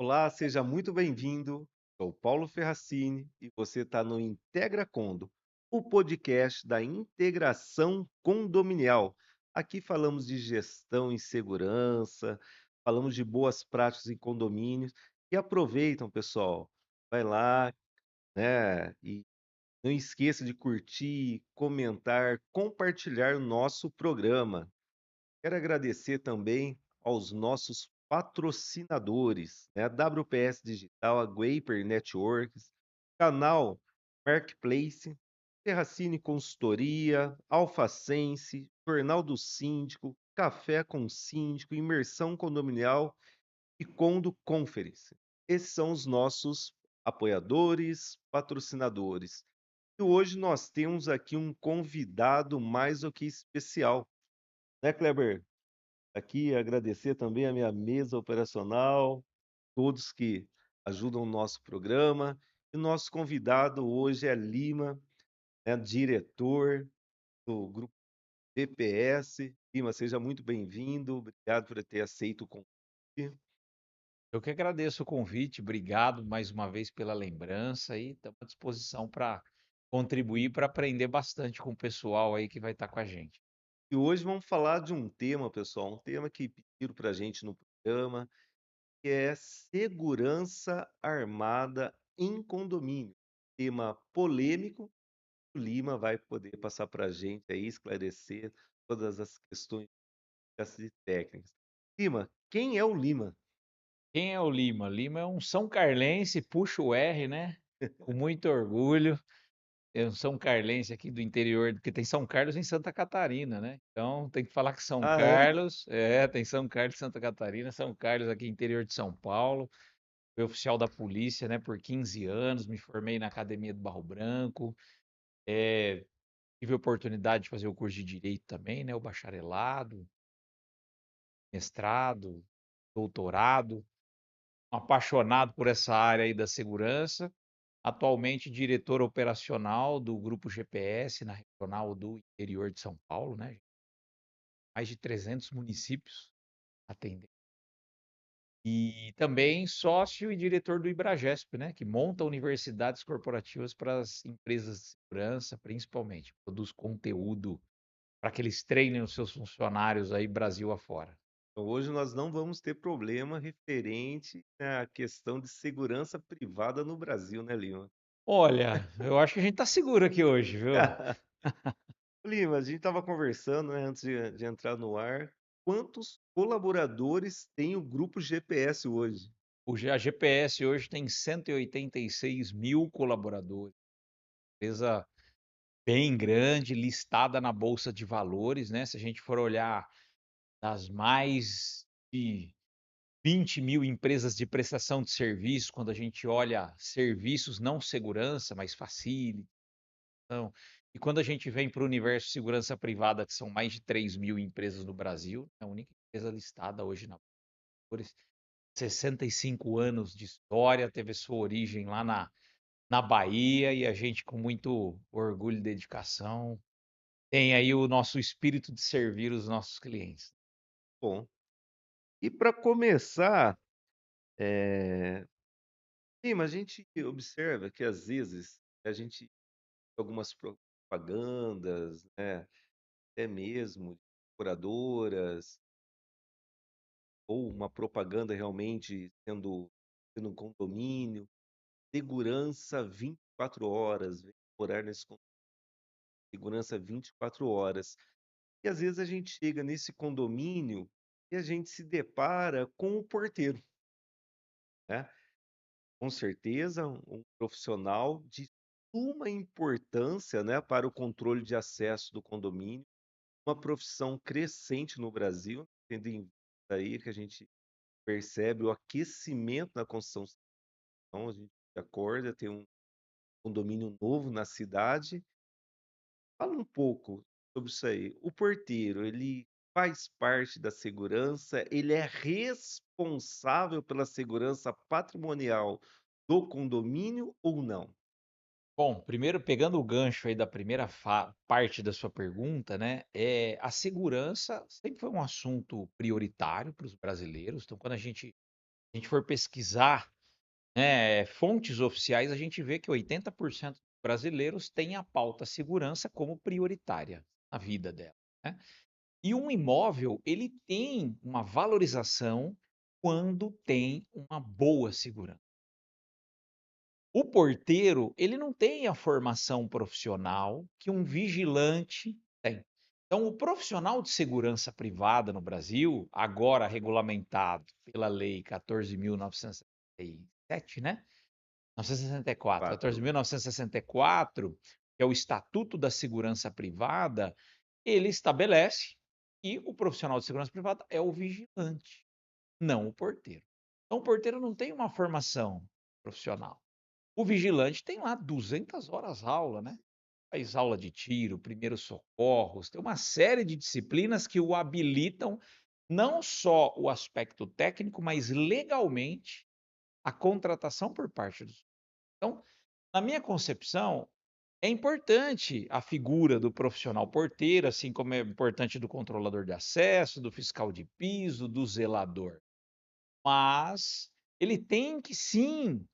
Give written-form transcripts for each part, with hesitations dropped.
Olá, seja muito bem-vindo. Sou Paulo Ferracini e você está no Integra Condo, o podcast da integração condominial. Aqui falamos de gestão e segurança, falamos de boas práticas em condomínios e aproveitam, pessoal, vai lá, né? E não esqueça de curtir, comentar, compartilhar o nosso programa. Quero agradecer também aos nossos patrocinadores, né? A WPS Digital, a Guaper Networks, canal Marketplace, Terracine Consultoria, Alfacense, Jornal do Síndico, Café com Síndico, Imersão Condominial e Condo Conference. Esses são os nossos apoiadores, patrocinadores. E hoje nós temos aqui um convidado mais do que especial, né, Kleber? Aqui agradecer também a minha mesa operacional, todos que ajudam o nosso programa. E o nosso convidado hoje é Lima, né, diretor do Grupo DPS. Lima, seja muito bem-vindo. Obrigado por ter aceito o convite. Eu que agradeço o convite, obrigado mais uma vez pela lembrança e estamos à disposição para contribuir, para aprender bastante com o pessoal aí que vai estar com a gente. E hoje vamos falar de um tema, pessoal, um tema que pediram para a gente no programa, que é segurança armada em condomínio. Tema polêmico. O Lima vai poder passar para a gente aí, esclarecer todas as questões e técnicas. Lima, quem é o Lima? Quem é o Lima? Lima é um São Carlense, puxa o R, né? Com muito orgulho. É um São Carlense aqui do interior, porque tem São Carlos em Santa Catarina, né? Então tem que falar que São Ah, é? Carlos, tem São Carlos em Santa Catarina, São Carlos aqui interior de São Paulo. Fui oficial da polícia, né, por 15 anos, me formei na Academia do Barro Branco. Tive a oportunidade de fazer o curso de direito também, né? O bacharelado, mestrado, doutorado. Um apaixonado por essa área aí da segurança. Atualmente diretor operacional do Grupo GPS na regional do interior de São Paulo, né? Mais de 300 municípios atendendo. E também sócio e diretor do Ibragesp, né? Que monta universidades corporativas para as empresas de segurança, principalmente. Produz conteúdo para que eles treinem os seus funcionários aí Brasil afora. Então, hoje nós não vamos ter problema referente à questão de segurança privada no Brasil, né, Lima? Olha, eu acho que a gente tá seguro aqui hoje, viu? Lima, a gente estava conversando, né, antes de entrar no ar. Quantos colaboradores tem o grupo GPS hoje? A GPS hoje tem 186 mil colaboradores, empresa bem grande, listada na Bolsa de Valores, né? Se a gente for olhar das mais de 20 mil empresas de prestação de serviço, quando a gente olha serviços, não segurança, mas facility. Então, e quando a gente vem para o universo de segurança privada, que são mais de 3 mil empresas no Brasil, é a única empresa listada hoje na Bolsa, 65 anos de história, teve sua origem lá na Bahia e a gente, com muito orgulho e dedicação, tem aí o nosso espírito de servir os nossos clientes. Bom, e para começar, eh, Lima, a gente observa que às vezes a gente algumas propagandas, né, até mesmo de curadoras, ou uma propaganda realmente sendo um condomínio, segurança 24 horas, vem morar nesse segurança 24 horas. E às vezes a gente chega nesse condomínio e a gente se depara com o porteiro, né? Com certeza, um profissional de suma importância, né, para o controle de acesso do condomínio, uma profissão crescente no Brasil, tendo em vista aí que a gente percebe o aquecimento na construção civil, a gente acorda, tem um condomínio novo na cidade. Fala um pouco sobre isso aí. O porteiro, ele faz parte da segurança, ele é responsável pela segurança patrimonial do condomínio ou não? Bom, primeiro pegando o gancho aí da primeira parte da sua pergunta, né? A segurança sempre foi um assunto prioritário para os brasileiros. Então, quando a gente a gente for pesquisar, né, fontes oficiais, a gente vê que 80% dos brasileiros têm a pauta segurança como prioritária na vida dela, né. E um imóvel, ele tem uma valorização quando tem uma boa segurança. O porteiro, ele não tem a formação profissional que um vigilante tem. Então, o profissional de segurança privada no Brasil, agora regulamentado pela Lei 14.967, né? 964, 4. 14.964, que é o Estatuto da Segurança Privada, ele estabelece que o profissional de segurança privada é o vigilante, não o porteiro. Então, o porteiro não tem uma formação profissional. O vigilante tem lá 200 horas aula, né. Faz aula de tiro, primeiros socorros, tem uma série de disciplinas que o habilitam, não só o aspecto técnico, mas legalmente a contratação por parte dos. Então, na minha concepção, é importante a figura do profissional porteiro, assim como é importante do controlador de acesso, do fiscal de piso, do zelador. Mas ele tem que sim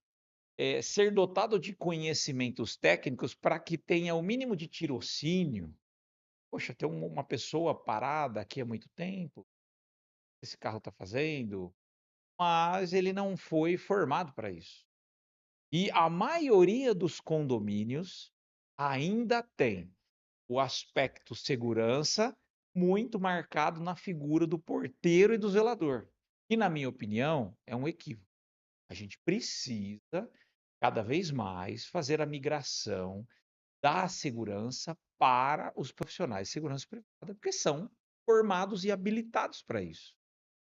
ser dotado de conhecimentos técnicos para que tenha o mínimo de tirocínio. Poxa, tem uma pessoa parada aqui há muito tempo, esse carro está fazendo, mas ele não foi formado para isso. E a maioria dos condomínios ainda tem o aspecto segurança muito marcado na figura do porteiro e do zelador, que na minha opinião é um equívoco. A gente precisa cada vez mais fazer a migração da segurança para os profissionais de segurança privada, porque são formados e habilitados para isso.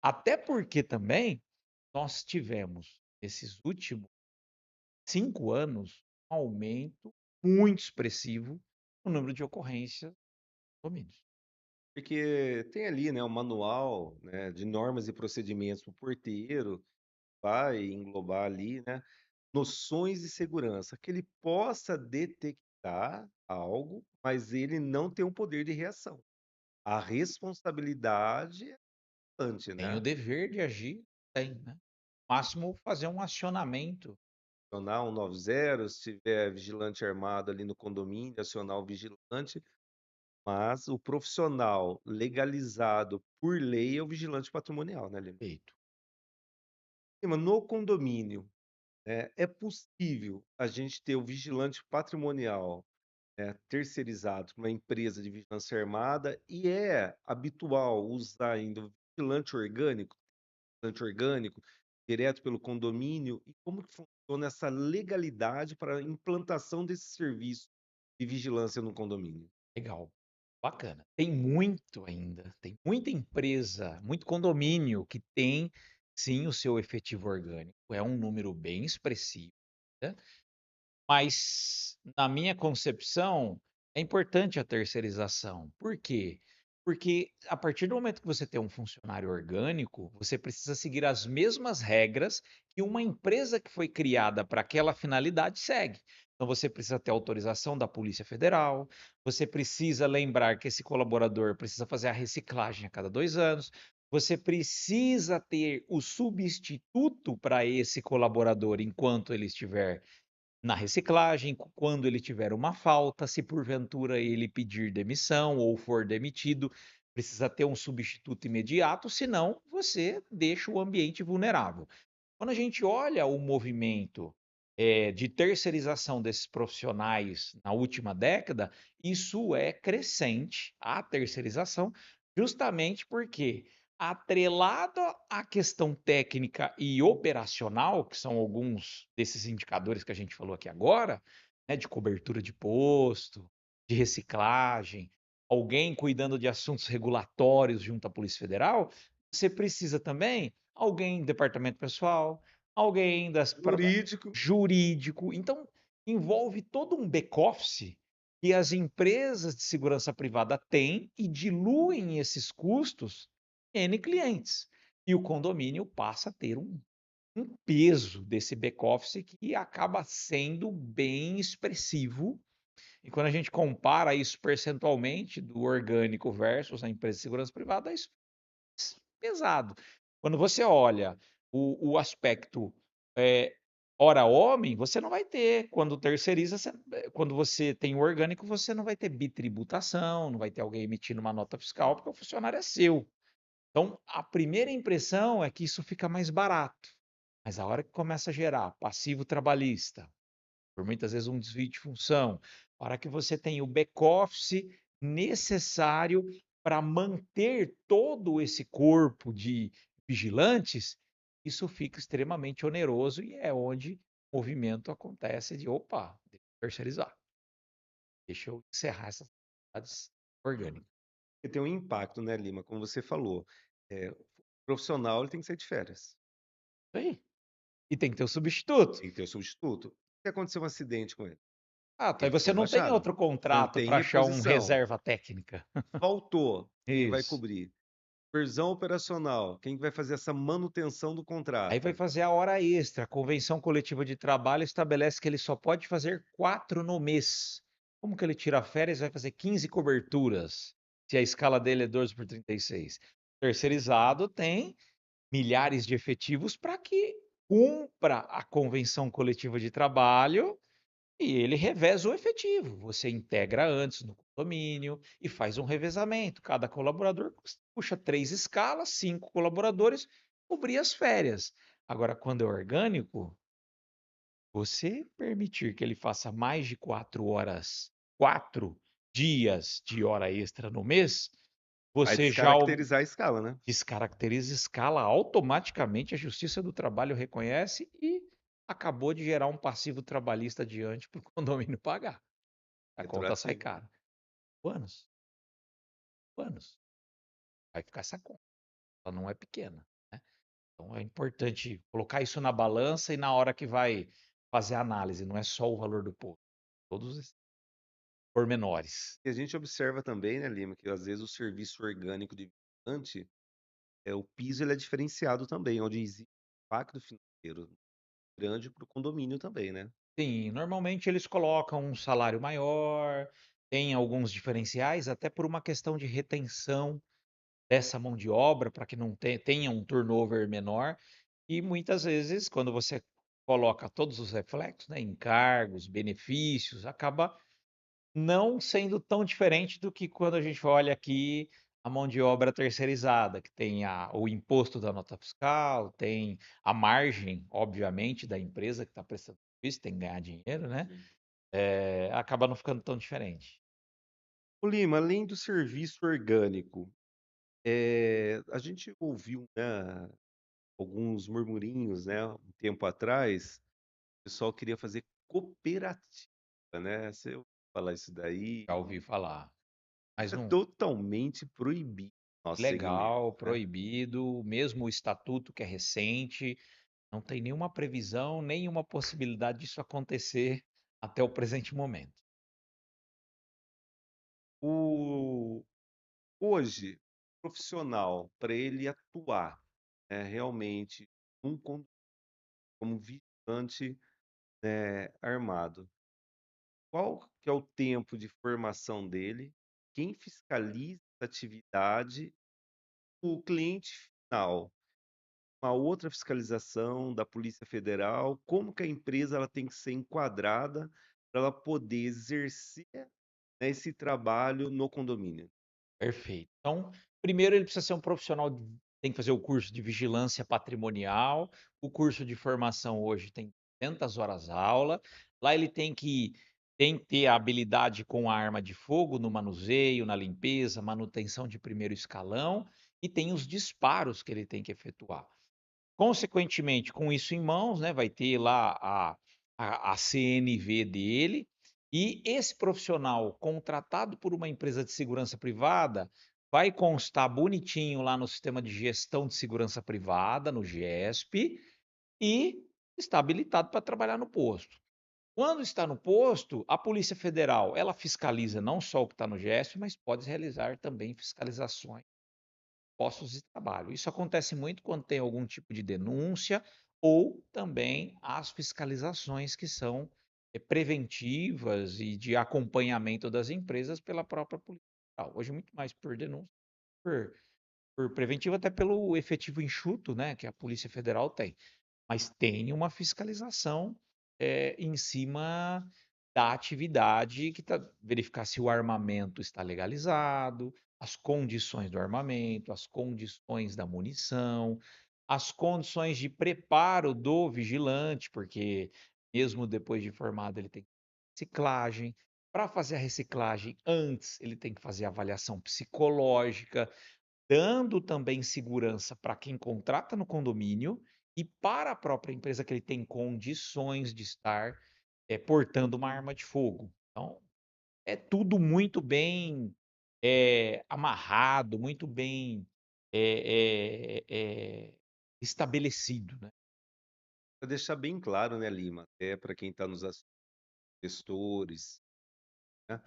Até porque também nós tivemos, nesses últimos 5 anos, um aumento muito expressivo no número de ocorrências de condomínios. Porque tem ali, né, o manual, né, de normas e procedimentos para o porteiro, vai englobar ali, né, noções de segurança, que ele possa detectar algo, mas ele não tem o poder de reação. A responsabilidade é bastante, Tem o né? dever de agir? Tem, né. Máximo fazer um acionamento. Acionar 190, se tiver vigilante armado ali no condomínio, acionar o vigilante, mas o profissional legalizado por lei é o vigilante patrimonial, né, Lima? Feito. Lima, no condomínio, é possível a gente ter o vigilante patrimonial, terceirizado para uma empresa de vigilância armada e é habitual usar ainda o vigilante orgânico direto pelo condomínio e como que funciona essa legalidade para a implantação desse serviço de vigilância no condomínio? Legal, bacana. Tem muito ainda, tem muita empresa, muito condomínio que tem sim o seu efetivo orgânico. É um número bem expressivo, né? Mas, na minha concepção, é importante a terceirização. Por quê? Porque a partir do momento que você tem um funcionário orgânico, você precisa seguir as mesmas regras que uma empresa que foi criada para aquela finalidade segue. Então, você precisa ter autorização da Polícia Federal, você precisa lembrar que esse colaborador precisa fazer a reciclagem a cada 2 anos, você precisa ter o substituto para esse colaborador enquanto ele estiver na reciclagem, quando ele tiver uma falta, se porventura ele pedir demissão ou for demitido, precisa ter um substituto imediato, senão você deixa o ambiente vulnerável. Quando a gente olha o movimento, de terceirização desses profissionais na última década, isso é crescente, a terceirização, justamente porque, atrelado à questão técnica e operacional, que são alguns desses indicadores que a gente falou aqui agora, né, de cobertura de posto, de reciclagem, alguém cuidando de assuntos regulatórios junto à Polícia Federal, você precisa também alguém do departamento pessoal, alguém das Jurídico. jurídico. Então, envolve todo um back-office que as empresas de segurança privada têm e diluem esses custos em N clientes. E o condomínio passa a ter um peso desse back-office que acaba sendo bem expressivo. E quando a gente compara isso percentualmente do orgânico versus a empresa de segurança privada, isso é pesado. Quando você olha O aspecto, eh, hora homem, você não vai ter, quando terceiriza quando você tem o orgânico, você não vai ter bitributação, não vai ter alguém emitindo uma nota fiscal, porque o funcionário é seu. Então, a primeira impressão é que isso fica mais barato, mas a hora que começa a gerar passivo trabalhista, por muitas vezes um desvio de função, para que você tenha o back-office necessário para manter todo esse corpo de vigilantes, isso fica extremamente oneroso e é onde o movimento acontece de: "Opa, deixa eu terceirizar, deixa eu encerrar essas atividades orgânicas". Porque tem um impacto, né, Lima, como você falou, o profissional ele tem que sair de férias, Isso aí. E tem que ter o substituto. tem que ter o substituto. Se acontecer um acidente com ele, Ah, tá, aí ele foi você não tem rebaixado, outro não contrato tem para achar um reposição. reserva técnica. Faltou, quem vai Isso. cobrir? Supervisão operacional, quem que vai fazer essa manutenção do Aí vai contrato? fazer a hora extra. A convenção coletiva de trabalho estabelece que ele só pode fazer 4 no mês. Como que ele tira férias e vai fazer 15 coberturas, se a escala dele é 12 por 36? Terceirizado tem milhares de efetivos para que cumpra a convenção coletiva de trabalho e ele reveza o efetivo. Você integra antes no condomínio e faz um revezamento. Cada colaborador puxa 3 escalas, 5 colaboradores, cobrir as férias. Agora, quando é orgânico, você permitir que ele faça mais de 4 horas, 4 dias de hora extra no mês, Vai você já descaracterizar a escala, né? descaracteriza escala, automaticamente a Justiça do Trabalho reconhece e acabou de gerar um passivo trabalhista adiante para o condomínio pagar. A conta sai Retroativo. cara. Anos, anos. Vai ficar essa conta, ela não é pequena, né. Então é importante colocar isso na balança e na hora que vai fazer a análise, não é só o valor do posto, todos esses pormenores. E a gente observa também, né, Lima, que às vezes o serviço orgânico de vigilante, o piso ele é diferenciado também, onde existe um impacto financeiro grande para o condomínio também, né? Sim, normalmente eles colocam um salário maior, tem alguns diferenciais, até por uma questão de retenção dessa mão de obra, para que não tenha um turnover menor, e muitas vezes quando você coloca todos os reflexos, né, encargos, benefícios, acaba não sendo tão diferente do que quando a gente olha aqui a mão de obra terceirizada, que tem o imposto da nota fiscal, tem a margem, obviamente, da empresa que está prestando serviço, tem que ganhar dinheiro, né? Acaba não ficando tão diferente. O Lima, além do serviço orgânico, a gente ouviu, né, alguns murmurinhos, né, um tempo atrás, o pessoal queria fazer cooperativa, né? Você ouviu falar isso daí? Já ouvi falar. Mas É não, totalmente proibido no nosso segmento, legal, né? proibido, mesmo o estatuto que é recente, não tem nenhuma previsão, nenhuma possibilidade disso acontecer até o presente momento. O Hoje, profissional, para ele atuar, realmente um como vigilante, armado, qual que é o tempo de formação dele? Quem fiscaliza essa atividade? O cliente final, uma outra fiscalização da Polícia Federal, como que a empresa ela tem que ser enquadrada para ela poder exercer, né, esse trabalho no condomínio? Perfeito. Então, primeiro ele precisa ser um profissional, tem que fazer o curso de vigilância patrimonial, o curso de formação hoje tem 200 horas aula, lá ele tem que ter a habilidade com a arma de fogo no manuseio, na limpeza, manutenção de primeiro escalão e tem os disparos que ele tem que efetuar. Consequentemente, com isso em mãos, né, vai ter lá a CNV dele, e esse profissional contratado por uma empresa de segurança privada vai constar bonitinho lá no sistema de gestão de segurança privada, no GESP, e está habilitado para trabalhar no posto. Quando está no posto, a Polícia Federal, ela fiscaliza não só o que está no GESP, mas pode realizar também fiscalizações postos de trabalho. Isso acontece muito quando tem algum tipo de denúncia ou também as fiscalizações que são, preventivas e de acompanhamento das empresas pela própria Polícia Federal. Hoje muito mais por denúncia, por por preventivo, até pelo efetivo enxuto, né, que a Polícia Federal tem. Mas tem uma fiscalização, em cima da atividade que tá verificar se o armamento está legalizado, as condições do armamento, as condições da munição, as condições de preparo do vigilante, porque mesmo depois de formado ele tem reciclagem. Para fazer a reciclagem, antes ele tem que fazer avaliação psicológica, dando também segurança para quem contrata no condomínio e para a própria empresa que ele tem condições de estar, portando uma arma de fogo. Então, é tudo muito bem, amarrado, muito bem, estabelecido, né. Para deixar bem claro, né, Lima, até para quem está nos assistindo, gestores, né,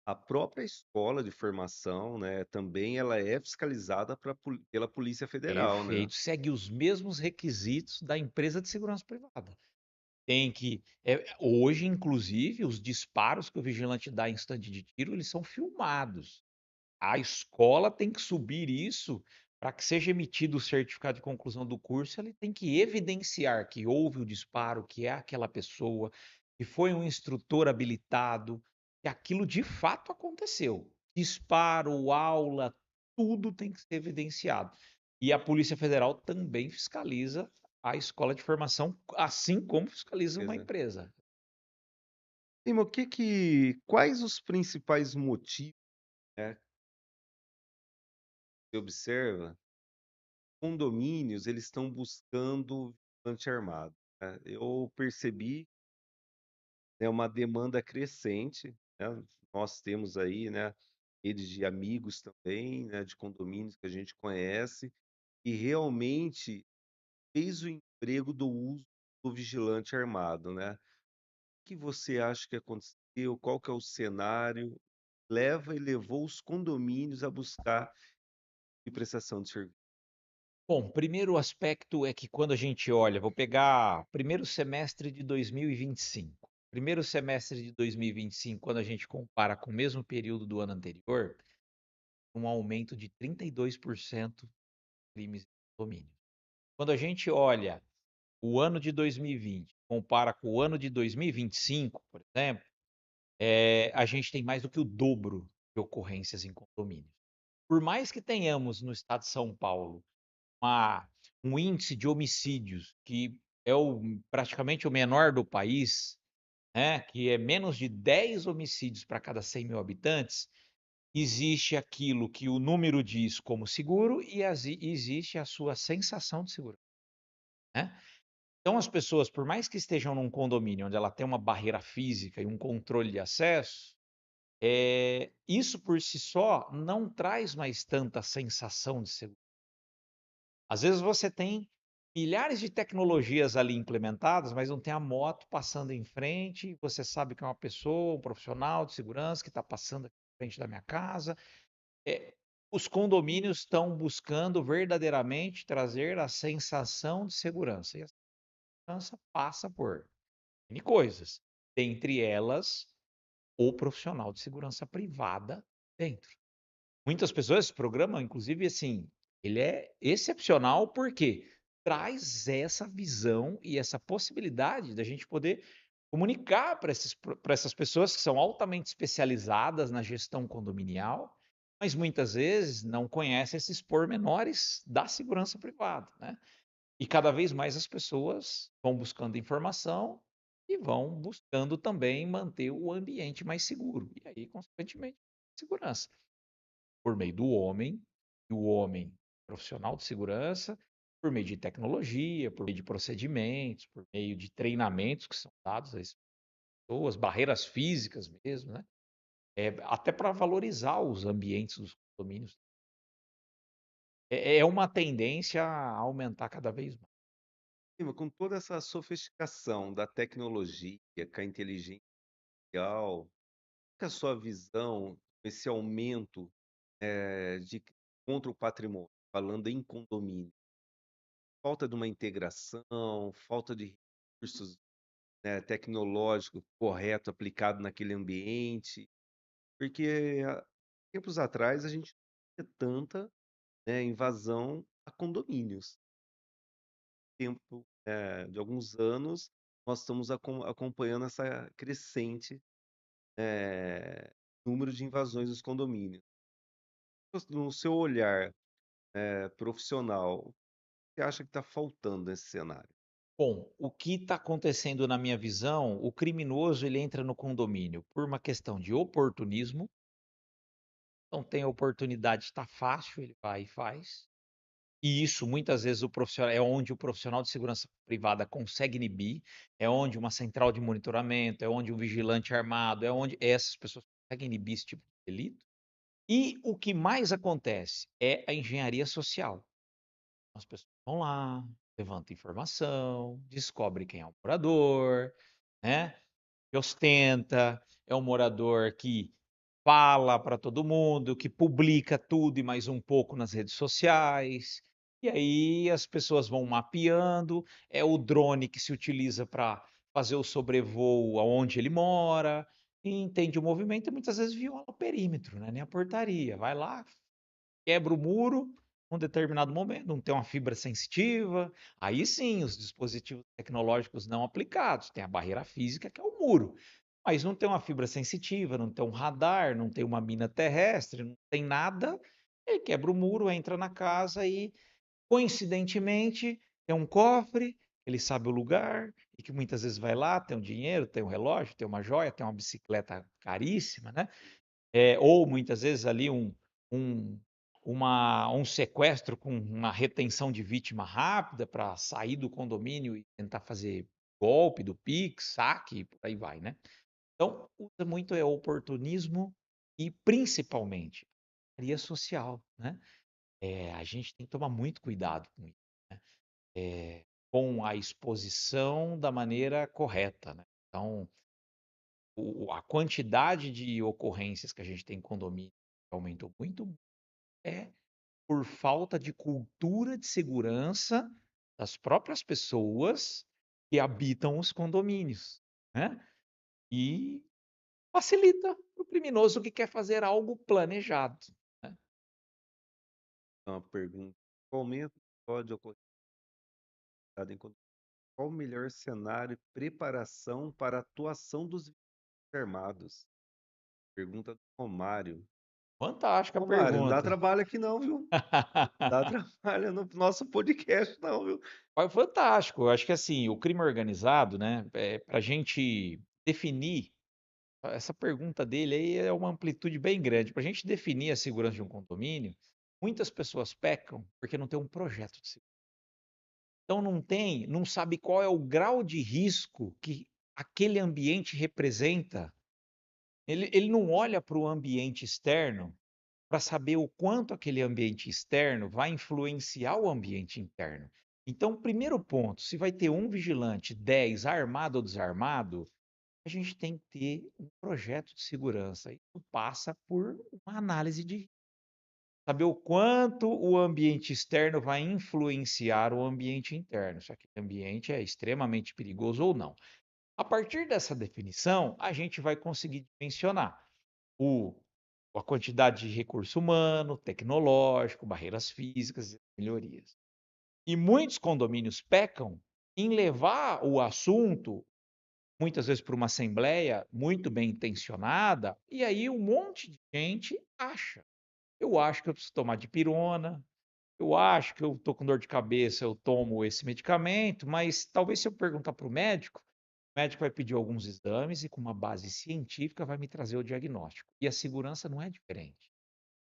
a própria escola de formação, né, também ela é fiscalizada pela Polícia Federal, né? Perfeito, segue os mesmos requisitos da empresa de segurança privada. Tem que hoje, inclusive, os disparos que o vigilante dá em estande de tiro, eles são filmados. A escola tem que subir isso para que seja emitido o certificado de conclusão do curso, ele tem que evidenciar que houve o disparo, que é aquela pessoa, que foi um instrutor habilitado, que aquilo de fato aconteceu. Disparo, aula, tudo tem que ser evidenciado. E a Polícia Federal também fiscaliza a escola de formação, assim como fiscaliza uma Beleza. empresa. Lima, quais os principais motivos, né, que você observa, condomínios eles estão buscando vigilante armado, né? Eu percebi, né, uma demanda crescente, né? Nós temos aí, né, redes de amigos também, né, de condomínios que a gente conhece, e realmente fez o emprego do uso do vigilante armado, né? O que você acha que aconteceu? Qual que é o cenário? Levou os condomínios a buscar de prestação de serviço. Bom, primeiro aspecto é que quando a gente olha, vou pegar primeiro semestre de 2025. Primeiro semestre de 2025, quando a gente compara com o mesmo período do ano anterior, um aumento de 32% de crimes de condomínio. Quando a gente olha o ano de 2020, compara com o ano de 2025, por exemplo, a gente tem mais do que o dobro de ocorrências em condomínios. Por mais que tenhamos no estado de São Paulo uma um índice de homicídios que é praticamente o menor do país, né, que é menos de 10 homicídios para cada 100.000 habitantes, existe aquilo que o número diz como seguro e existe a sua sensação de segurança, né. Então as pessoas, por mais que estejam num condomínio onde ela tem uma barreira física e um controle de acesso, isso por si só não traz mais tanta sensação de segurança. Às vezes você tem milhares de tecnologias ali implementadas, mas não tem a moto passando em frente, você sabe que é uma pessoa, um profissional de segurança que está passando aqui em frente da minha casa. Os condomínios estão buscando verdadeiramente trazer a sensação de segurança, e a segurança passa por N coisas, dentre elas, o profissional de segurança privada dentro. Muitas pessoas esse programa, inclusive, assim, ele é excepcional, porque traz essa visão e essa possibilidade da gente poder comunicar para essas pessoas que são altamente especializadas na gestão condominial, mas muitas vezes não conhecem esses pormenores da segurança privada, né. E cada vez mais as pessoas vão buscando informação e vão buscando também manter o ambiente mais seguro, e aí consequentemente segurança. Por meio do homem, e o homem profissional de segurança, por meio de tecnologia, por meio de procedimentos, por meio de treinamentos que são dados às pessoas, barreiras físicas mesmo, né, até para valorizar os ambientes dos condomínios. É uma tendência a aumentar cada vez mais. Lima, com toda essa sofisticação da tecnologia, com a inteligência artificial, qual que é a sua visão, esse aumento, de contra o patrimônio, falando em condomínio? Falta de uma integração, falta de recursos, né, tecnológico correto aplicado naquele ambiente, porque tempos atrás a gente não tinha tanta né, invasão a condomínios. Tempo, de alguns anos, nós estamos acompanhando essa crescente, número de invasões dos condomínios. No seu olhar, profissional, o que você acha que está faltando nesse cenário? Bom, o que está acontecendo na minha visão, o criminoso ele entra no condomínio por uma questão de oportunismo, então tem a oportunidade, está fácil, ele vai e faz. E isso muitas vezes o profissional é onde o profissional de segurança privada consegue inibir, é onde uma central de monitoramento, é onde um vigilante armado, é onde essas pessoas conseguem inibir esse tipo de delito. E o que mais acontece é a engenharia social. As pessoas vão lá, levantam informação, descobre quem é o morador, né? Que ostenta, é um morador que fala para todo mundo, que publica tudo e mais um pouco nas redes sociais. E aí as pessoas vão mapeando, é o drone que se utiliza para fazer o sobrevoo aonde ele mora, e entende o movimento e muitas vezes viola o perímetro, né, nem a portaria. Vai lá, quebra o muro num determinado momento, não tem uma fibra sensitiva, aí sim os dispositivos tecnológicos não aplicados, tem a barreira física que é o muro, mas não tem uma fibra sensitiva, não tem um radar, não tem uma mina terrestre, não tem nada, ele quebra o muro, entra na casa e, coincidentemente, tem um cofre, ele sabe o lugar, e que muitas vezes vai lá, tem um dinheiro, tem um relógio, tem uma joia, tem uma bicicleta caríssima, né? Ou muitas vezes ali um um sequestro com uma retenção de vítima rápida para sair do condomínio e tentar fazer golpe do Pix, saque, por aí vai, né. Então, usa muito oportunismo e principalmente engenharia social, né. A gente tem que tomar muito cuidado com isso, né, com a exposição da maneira correta, né. Então, a quantidade de ocorrências que a gente tem em condomínio aumentou muito, é por falta de cultura de segurança das próprias pessoas que habitam os condomínios, né. E facilita para o criminoso que quer fazer algo planejado, né. Uma pergunta: qual momento pode ocorrer em condomínio? Qual o melhor cenário e preparação para a atuação dos armados? Pergunta do Romário. Fantástica a Romário, não dá pergunta. trabalho aqui não, viu? Dá trabalho no nosso podcast não, viu? Foi fantástico, eu acho que assim, o crime organizado, né, para a gente definir, essa pergunta dele aí é uma amplitude bem grande. Para a gente definir a segurança de um condomínio, muitas pessoas pecam porque não tem um projeto de segurança. Então não sabe qual é o grau de risco que aquele ambiente representa. Ele não olha para o ambiente externo para saber o quanto aquele ambiente externo vai influenciar o ambiente interno. Então, primeiro ponto, se vai ter um vigilante, 10, armado ou desarmado, a gente tem que ter um projeto de segurança. Isso passa por uma análise de saber o quanto o ambiente externo vai influenciar o ambiente interno, se aquele ambiente é extremamente perigoso ou não. A partir dessa definição, a gente vai conseguir dimensionar o a quantidade de recurso humano, tecnológico, barreiras físicas e melhorias. E muitos condomínios pecam em levar o assunto, muitas vezes para uma assembleia muito bem intencionada, e aí um monte de gente acha. Eu acho que eu preciso tomar dipirona, eu acho que eu estou com dor de cabeça, eu tomo esse medicamento, mas talvez se eu perguntar para o médico vai pedir alguns exames e com uma base científica vai me trazer o diagnóstico. E a segurança não é diferente.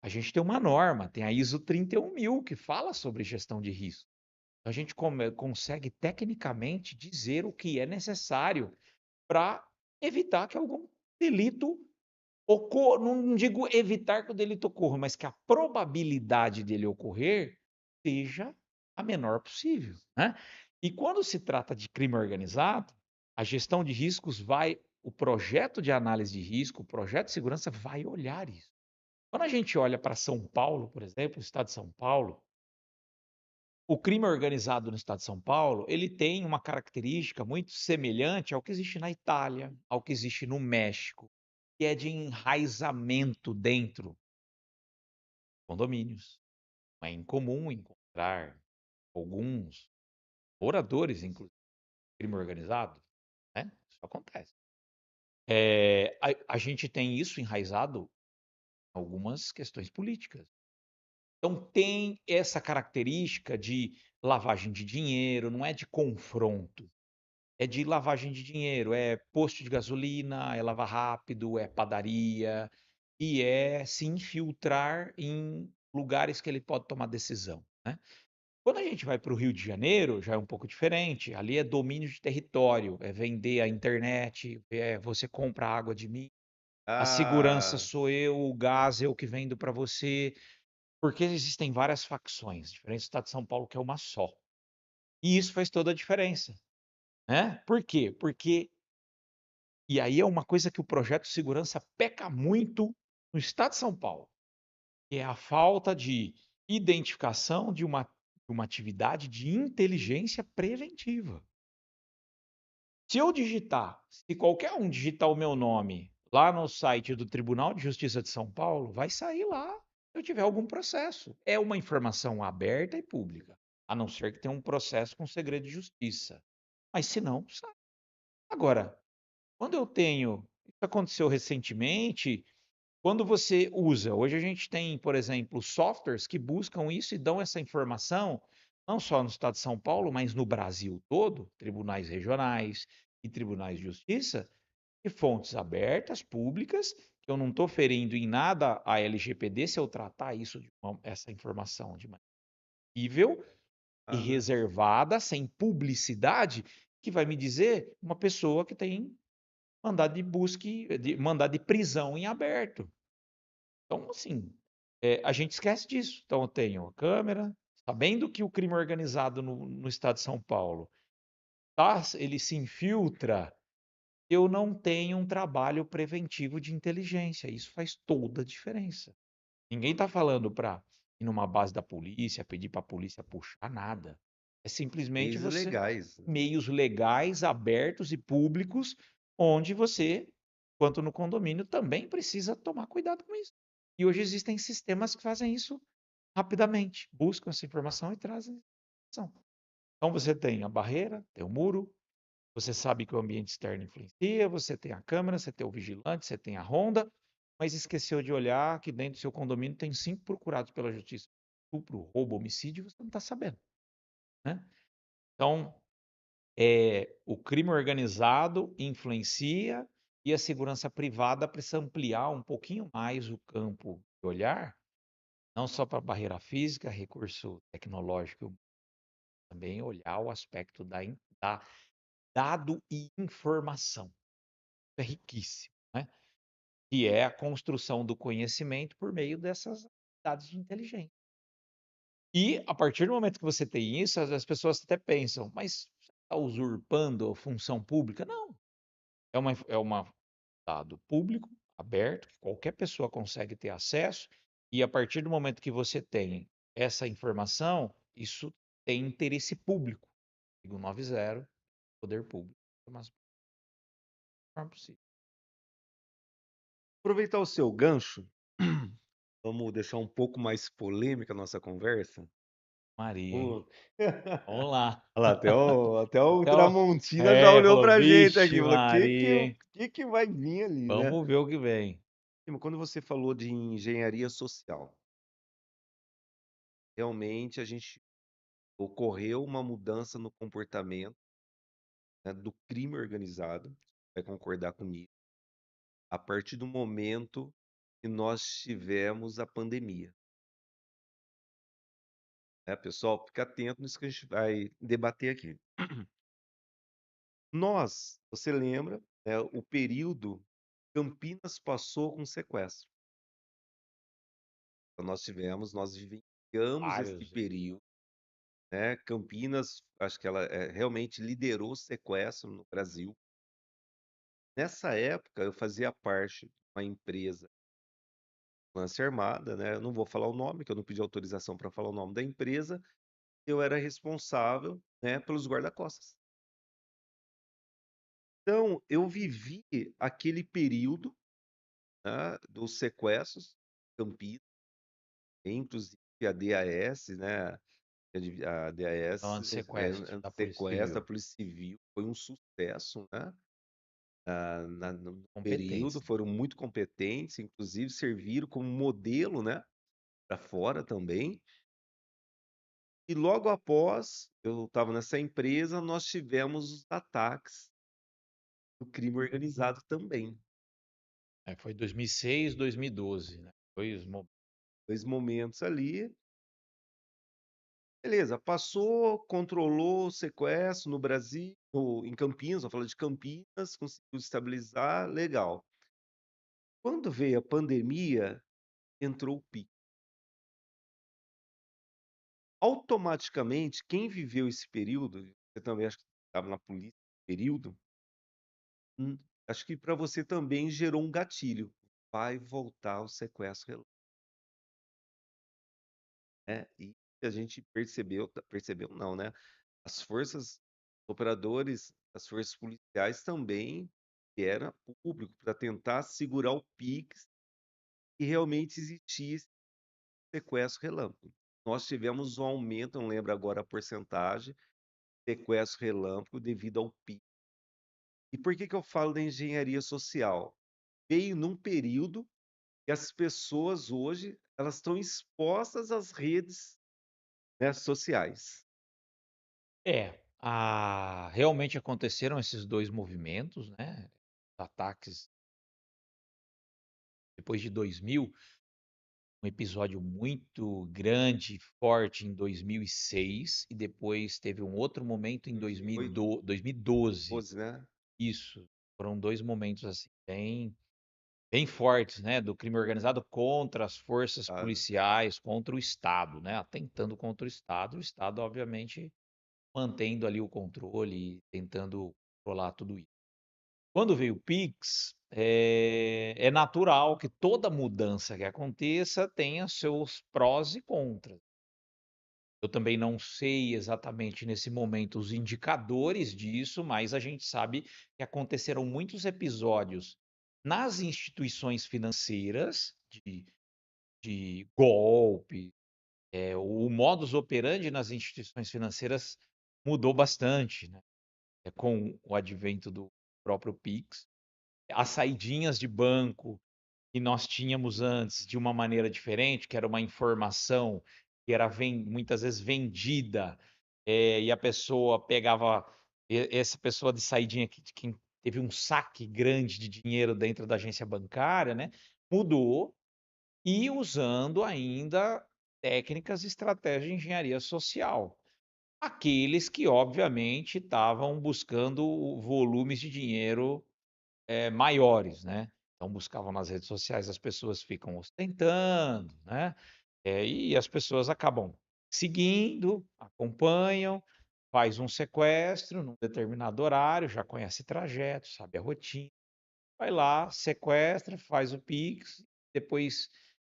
A gente tem uma norma, tem a ISO 31000 que fala sobre gestão de risco. A gente consegue tecnicamente dizer o que é necessário para evitar que algum delito ocorra, não digo evitar que o delito ocorra, mas que a probabilidade dele ocorrer seja a menor possível, né. E quando se trata de crime organizado, a gestão de riscos vai o projeto de análise de risco, o projeto de segurança vai olhar isso. Quando a gente olha para São Paulo, por exemplo, o estado de São Paulo, o crime organizado no estado de São Paulo, ele tem uma característica muito semelhante ao que existe na Itália, ao que existe no México, que é de enraizamento dentro de condomínios. Não é incomum encontrar alguns moradores, inclusive, crime organizado, né? Isso acontece. A gente tem isso enraizado em algumas questões políticas. Então tem essa característica de lavagem de dinheiro, não é de confronto, é de lavagem de dinheiro, é posto de gasolina, é lava rápido, é padaria, e é se infiltrar em lugares que ele pode tomar decisão, né. Quando a gente vai para o Rio de Janeiro, já é um pouco diferente, ali é domínio de território, é vender a internet, você compra água de mim, a segurança Ah, sou eu, o gás eu que vendo para você, porque existem várias facções, diferente do estado de São Paulo que é uma só. E isso faz toda a diferença, né. Por quê? Porque e aí é uma coisa que o projeto de segurança peca muito no estado de São Paulo, que é a falta de identificação de uma atividade de inteligência preventiva. Se qualquer um digitar o meu nome lá no site do Tribunal de Justiça de São Paulo, vai sair lá se eu tiver algum processo. É uma informação aberta e pública, a não ser que tenha um processo com segredo de justiça. Mas se não, sai. Agora, quando eu tenho isso aconteceu recentemente, quando você usa hoje a gente tem, por exemplo, softwares que buscam isso e dão essa informação, não só no estado de São Paulo, mas no Brasil todo, tribunais regionais e tribunais de justiça, de fontes abertas, públicas, que eu não estou ferindo em nada a LGPD se eu tratar isso essa informação de maneira cível e ah, reservada, sem publicidade, que vai me dizer uma pessoa que tem mandado de busca, mandado de prisão em aberto. Então, assim, a gente esquece disso. Então, eu tenho a câmera, sabendo que o crime organizado no estado de São Paulo, tá, ele se infiltra, eu não tenho um trabalho preventivo de inteligência. Isso faz toda a diferença. Ninguém está falando para ir numa base da polícia, pedir para a polícia puxar nada. É simplesmente meios você legais. meios legais, abertos e públicos, onde você, quanto no condomínio, também precisa tomar cuidado com isso. E hoje existem sistemas que fazem isso rapidamente, buscam essa informação e trazem a informação. Então você tem a barreira, tem o muro, você sabe que o ambiente externo influencia, você tem a câmera, você tem o vigilante, você tem a ronda, mas esqueceu de olhar que dentro do seu condomínio tem 5 procurados pela justiça. Estupro, roubo, homicídio, você não está sabendo, né? Então, o crime organizado influencia e a segurança privada precisa ampliar um pouquinho mais o campo de olhar, não só para a barreira física, recurso tecnológico, também olhar o aspecto da dado e informação. É riquíssimo, né? Que é a construção do conhecimento por meio dessas dados de inteligência. E a partir do momento que você tem isso, as pessoas até pensam, mas você está usurpando a função pública? Não, é uma dado público, aberto, que qualquer pessoa consegue ter acesso, e a partir do momento que você tem essa informação, isso tem interesse público. Artigo 90, poder público. Mas não é possível. Aproveitar o seu gancho, vamos deixar um pouco mais polêmica a nossa conversa. Maria, hein? Ô, Vamos lá. olha lá, até o Até o... Tramontina já olhou falou, pra gente aqui, vixe, falou, Maria, hein? que vai vir ali, né? Vamos ver o que vem. Quando você falou de engenharia social, realmente a gente ocorreu uma mudança no comportamento, né, do crime organizado, vai concordar comigo, a partir do momento que nós tivemos a pandemia, né? Pessoal, fica atento nisso que a gente vai debater aqui. Você lembra, né, o período Campinas passou com sequestro. Então nós vivenciamos esse Vários. período, né? Campinas, acho que ela realmente liderou o sequestro no Brasil. Nessa época, eu fazia parte de uma empresa Lance Armada, né? Eu não vou falar o nome, que eu não pedi autorização para falar o nome da empresa. Eu era responsável, né, pelos guarda-costas. Então, eu vivi aquele período, né, dos sequestros, Campinas, inclusive. a DAS, né, a Então, DAS, antissequestro da Polícia sequestro Civil. da Polícia Civil, foi um sucesso, né, no período, Competência. foram muito competentes, inclusive serviram como modelo, né, para fora também. E logo após eu estava nessa empresa, nós tivemos os ataques do crime organizado também. Foi 2006, 2012, né? Foi os mo 2 momentos ali. Beleza, passou, controlou o sequestro no Brasil, ou em Campinas, vou falar de Campinas, conseguiu estabilizar, legal. Quando veio a pandemia, entrou o pico. Automaticamente, quem viveu esse período, você também acho que estava na polícia nesse período, hum, acho que para você também gerou um gatilho. Vai voltar o sequestro né, e a gente percebeu não, né, as forças operadores, as forças policiais também vieram a público para tentar segurar o Pix e realmente existisse sequestro relâmpago. Nós tivemos um aumento, não lembro agora a porcentagem, sequestro relâmpago devido ao Pix. E por que que eu falo da engenharia social? Veio num período que as pessoas hoje, elas estão expostas às redes, né, sociais. Realmente aconteceram esses 2 movimentos, né, ataques depois de 2000, um episódio muito grande e forte em 2006 e depois teve um outro momento em 2008, 2012. 12, né? Isso, foram 2 momentos, assim, bem fortes, né, do crime organizado contra as forças Ah, policiais, contra o Estado, né, atentando contra o Estado obviamente mantendo ali o controle e tentando controlar tudo isso. Quando veio o Pix, é natural que toda mudança que aconteça tenha seus prós e contras. Eu também não sei exatamente nesse momento os indicadores disso, mas a gente sabe que aconteceram muitos episódios nas instituições financeiras de golpe, o modus operandi nas instituições financeiras mudou bastante, né, com o advento do próprio Pix. As saidinhas de banco que nós tínhamos antes de uma maneira diferente, que era uma informação que era muitas vezes vendida, e a pessoa pegava essa pessoa de saidinha que quem teve um saque grande de dinheiro dentro da agência bancária, né, mudou e usando ainda técnicas e estratégias de engenharia social. Aqueles que obviamente estavam buscando volumes de dinheiro maiores, né. Então buscavam nas redes sociais, as pessoas ficam ostentando, né, e as pessoas acabam seguindo, acompanham, faz um sequestro num determinado horário, já conhece trajeto, sabe a rotina, vai lá, sequestra, faz o Pix, depois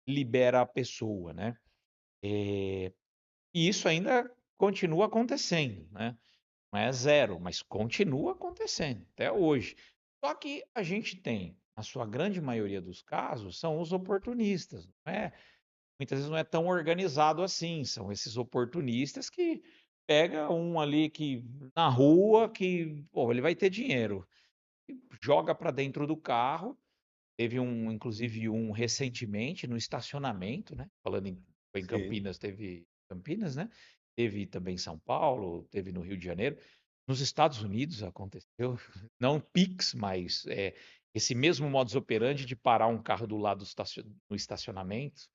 libera a pessoa, né. E isso ainda continua acontecendo, né. Não é zero, mas continua acontecendo até hoje. Só que a gente tem, na sua grande maioria dos casos, são os oportunistas, não é? Muitas vezes não é tão organizado assim, são esses oportunistas que pega um ali que na rua que, pô, ele vai ter dinheiro, e joga para dentro do carro. Teve inclusive um recentemente no estacionamento, né? Falando em, foi em sim. Campinas, teve Campinas, né? Teve também em São Paulo, teve no Rio de Janeiro. Nos Estados Unidos aconteceu, não Pix, mas esse mesmo modus operandi de parar um carro do lado no estacionamento.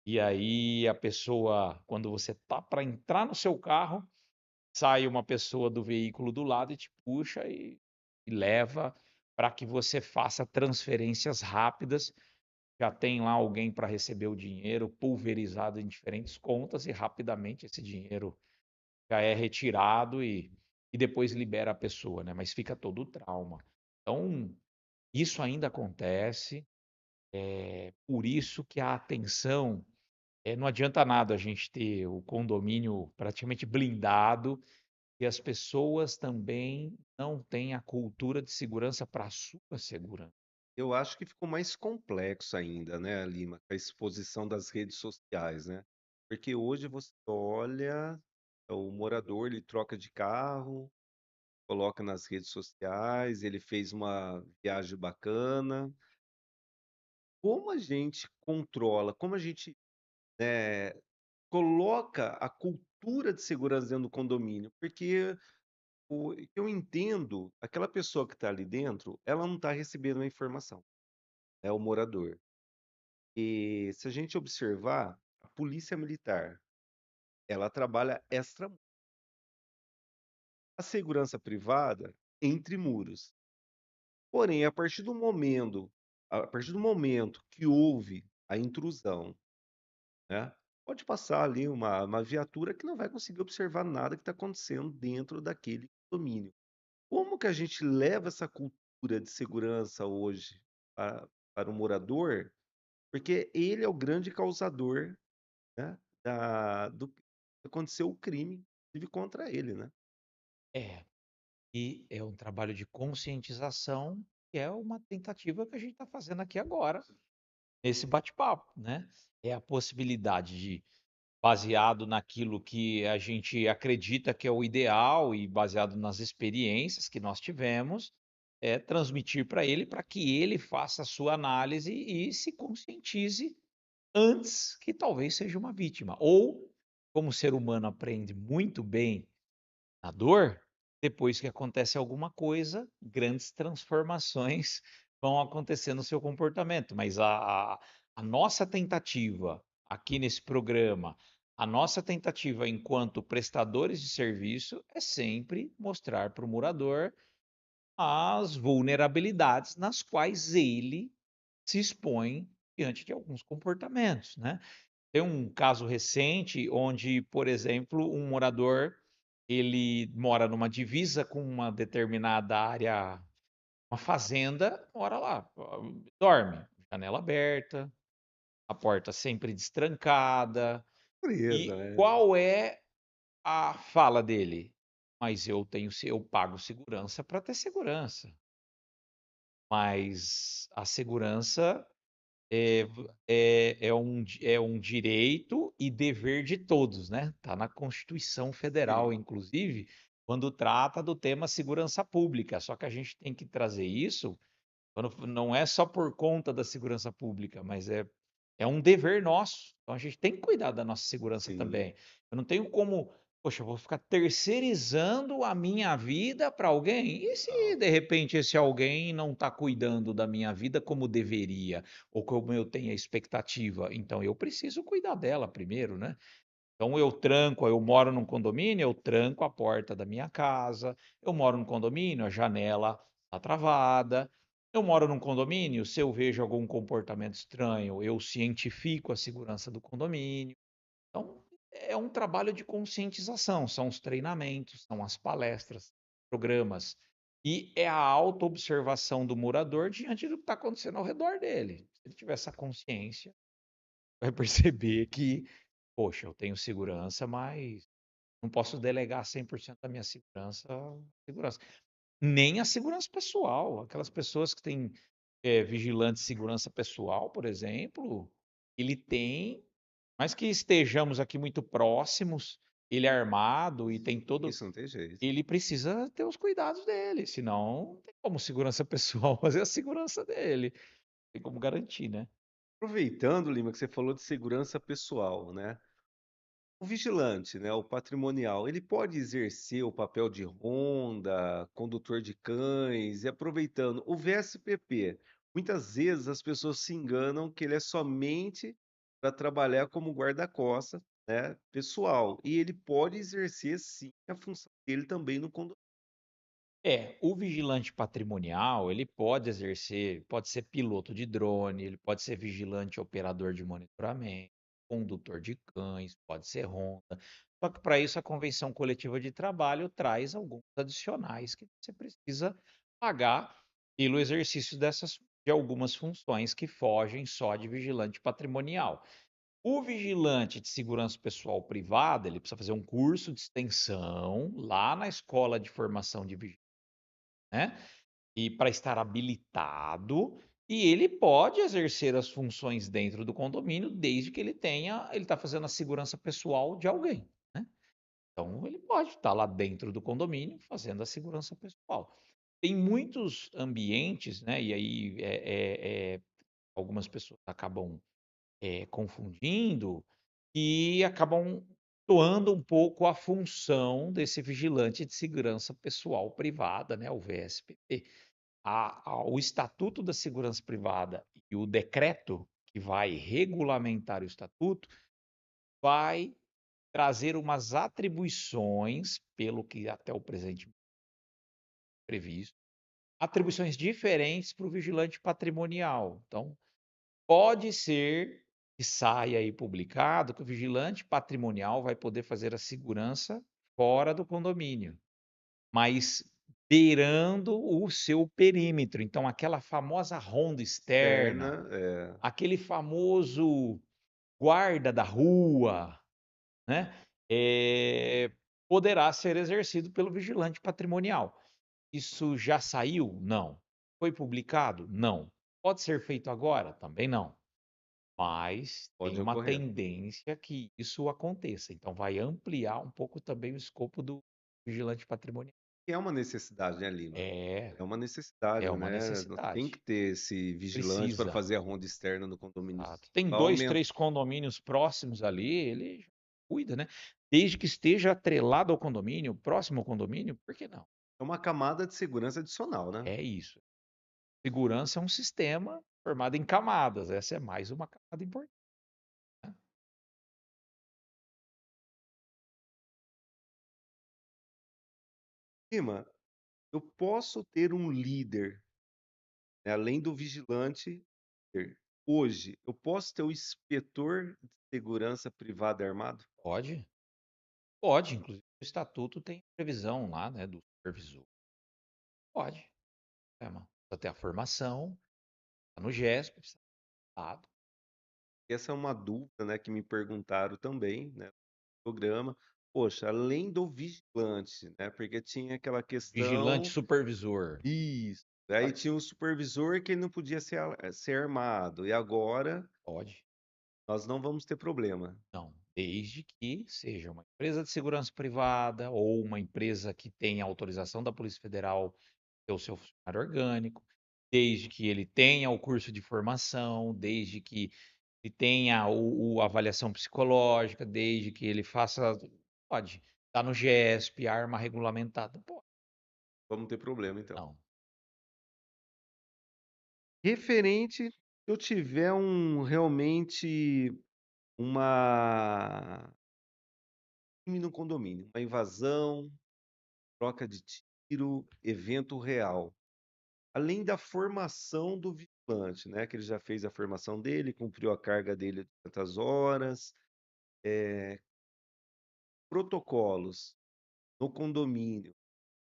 E aí a pessoa, quando você tá para entrar no seu carro, sai uma pessoa do veículo do lado e te puxa e leva para que você faça transferências rápidas. Já tem lá alguém para receber o dinheiro pulverizado em diferentes contas e rapidamente esse dinheiro já é retirado e depois libera a pessoa, né, mas fica todo o trauma. Então, isso ainda acontece, por isso que a atenção não adianta nada a gente ter o condomínio praticamente blindado e as pessoas também não têm a cultura de segurança para a sua segurança. Eu acho que ficou mais complexo ainda, né, Lima, com a exposição das redes sociais, né. Porque hoje você olha, o morador, ele troca de carro, coloca nas redes sociais, ele fez uma viagem bacana. Como a gente controla, como a gente, eh, coloca a cultura de segurança dentro do condomínio? Porque eu entendo, aquela pessoa que está ali dentro, ela não está recebendo a informação, é o morador. E se a gente observar, a polícia militar, ela trabalha extra, a segurança privada entre muros. Porém, a partir do momento que houve a intrusão, né, pode passar ali uma viatura que não vai conseguir observar nada que está acontecendo dentro daquele condomínio. Como que a gente leva essa cultura de segurança hoje para o morador? Porque ele é o grande causador, né, do que aconteceu o crime, inclusive contra ele, né. É, e é um trabalho de conscientização, que é uma tentativa que a gente está fazendo aqui agora, nesse bate-papo, né. É a possibilidade de, baseado naquilo que a gente acredita que é o ideal e baseado nas experiências que nós tivemos, transmitir para ele, para que ele faça a sua análise e se conscientize antes que talvez seja uma vítima. Ou, como o ser humano aprende muito bem na dor, depois que acontece alguma coisa, grandes transformações vão acontecer no seu comportamento. Mas a nossa tentativa aqui nesse programa, a nossa tentativa enquanto prestadores de serviço é sempre mostrar para o morador as vulnerabilidades nas quais ele se expõe diante de alguns comportamentos, né? Tem um caso recente onde, por exemplo, um morador, ele mora numa divisa com uma determinada área, uma fazenda, mora lá, dorme, janela aberta, a porta sempre destrancada. Surpresa, E né. qual é a fala dele? Mas eu pago segurança para ter segurança. Mas a segurança é um direito e dever de todos, né, tá na Constituição Federal, Sim, inclusive, quando trata do tema segurança pública, só que a gente tem que trazer isso, quando não é só por conta da segurança pública, mas é um dever nosso, então a gente tem que cuidar da nossa segurança sim, também. Eu não tenho como, poxa, eu vou ficar terceirizando a minha vida para alguém? E se total. de repente esse alguém não está cuidando da minha vida como deveria, ou como eu tenho a expectativa? Então eu preciso cuidar dela primeiro, né? Então eu moro num condomínio, eu tranco a porta da minha casa, eu moro num condomínio, a janela está travada. Eu moro num condomínio, se eu vejo algum comportamento estranho, eu cientifico a segurança do condomínio. Então, é um trabalho de conscientização, são os treinamentos, são as palestras, programas. E é a autoobservação do morador diante do que está acontecendo ao redor dele. Se ele tiver essa consciência, vai perceber que, poxa, eu tenho segurança, mas não posso delegar 100% da minha segurança. Nem a segurança pessoal. Aquelas pessoas que têm vigilante de segurança pessoal, por exemplo, ele tem, mas que estejamos aqui muito próximos, ele é armado e tem todo. Isso, não tem jeito. Ele precisa ter os cuidados dele, senão não tem como segurança pessoal fazer a segurança dele. Tem como garantir, né? Aproveitando, Lima, que você falou de segurança pessoal, né, o vigilante, né, o patrimonial, ele pode exercer o papel de ronda, condutor de cães, e aproveitando, o VSPP, muitas vezes as pessoas se enganam que ele é somente para trabalhar como guarda-costas, né, pessoal, e ele pode exercer sim a função dele também no condomínio. O vigilante patrimonial, ele pode exercer, pode ser piloto de drone, ele pode ser vigilante operador de monitoramento, condutor de cães, pode ser ronda. Só que para isso a convenção coletiva de trabalho traz alguns adicionais que você precisa pagar pelo exercício de algumas funções que fogem só de vigilante patrimonial. O vigilante de segurança pessoal privada, ele precisa fazer um curso de extensão lá na escola de formação de vigilante, né? E para estar habilitado, E ele pode exercer as funções dentro do condomínio, desde que ele está fazendo a segurança pessoal de alguém, né. Então ele pode estar lá dentro do condomínio fazendo a segurança pessoal. Tem muitos ambientes, né, e aí, algumas pessoas acabam, confundindo, e acabam doando um pouco a função desse vigilante de segurança pessoal privada, né, o VSPP. O Estatuto da Segurança Privada e o decreto que vai regulamentar o estatuto, vai trazer umas atribuições, pelo que até o presente previsto, atribuições diferentes para o vigilante patrimonial. Então, pode ser que saia aí publicado que o vigilante patrimonial vai poder fazer a segurança fora do condomínio, mas beirando o seu perímetro. Então, aquela famosa ronda externa, Externa, é. aquele famoso guarda da rua, né, poderá ser exercido pelo vigilante patrimonial. Isso já saiu? Não. Foi publicado? Não. Pode ser feito agora? Também não. Mas tem Pode uma ocorrer. tendência que isso aconteça, então vai ampliar um pouco também o escopo do vigilante patrimonial. Que é uma necessidade, né, Lima? É, É uma é necessidade, uma né, tem que necessidade. ter esse vigilante para Precisa. fazer a ronda externa no condomínio, Exato. Tem pra 2, aumen 3 condomínios próximos ali, ele cuida, né. Desde que esteja atrelado ao condomínio, próximo ao condomínio, por que não? é uma camada de segurança adicional, né. É isso. Segurança é um sistema formado em camadas, essa é mais uma camada importante, né. Lima, eu posso ter um líder, né, além do vigilante, hoje, eu posso ter o inspetor de segurança privada armado? Pode? Pode, inclusive o estatuto tem previsão lá, né, do supervisor. Pode, precisa ter a formação, tá no GESP, precisa ter dado. Essa é uma dúvida, né, que me perguntaram também, né, no programa. Poxa, além do vigilante, né, porque tinha aquela Vigilante questão. supervisor, Isso. Aí pode? tinha o supervisor que ele não podia ser armado, e agora Pode. nós não vamos ter problema. Não, desde que seja uma empresa de segurança privada ou uma empresa que tenha autorização da Polícia Federal ter o seu funcionário orgânico, desde que ele tenha o curso de formação, desde que ele tenha a avaliação psicológica, desde que ele faça, pode. Tá no GESP, arma regulamentada, pode. Vamos ter problema então. Não, Referente, se eu tiver realmente uma crime no condomínio, uma invasão, troca de tiro, evento real. Além da formação do vigilante, né, que ele já fez a formação dele, cumpriu a carga dele de tantas horas, protocolos no condomínio,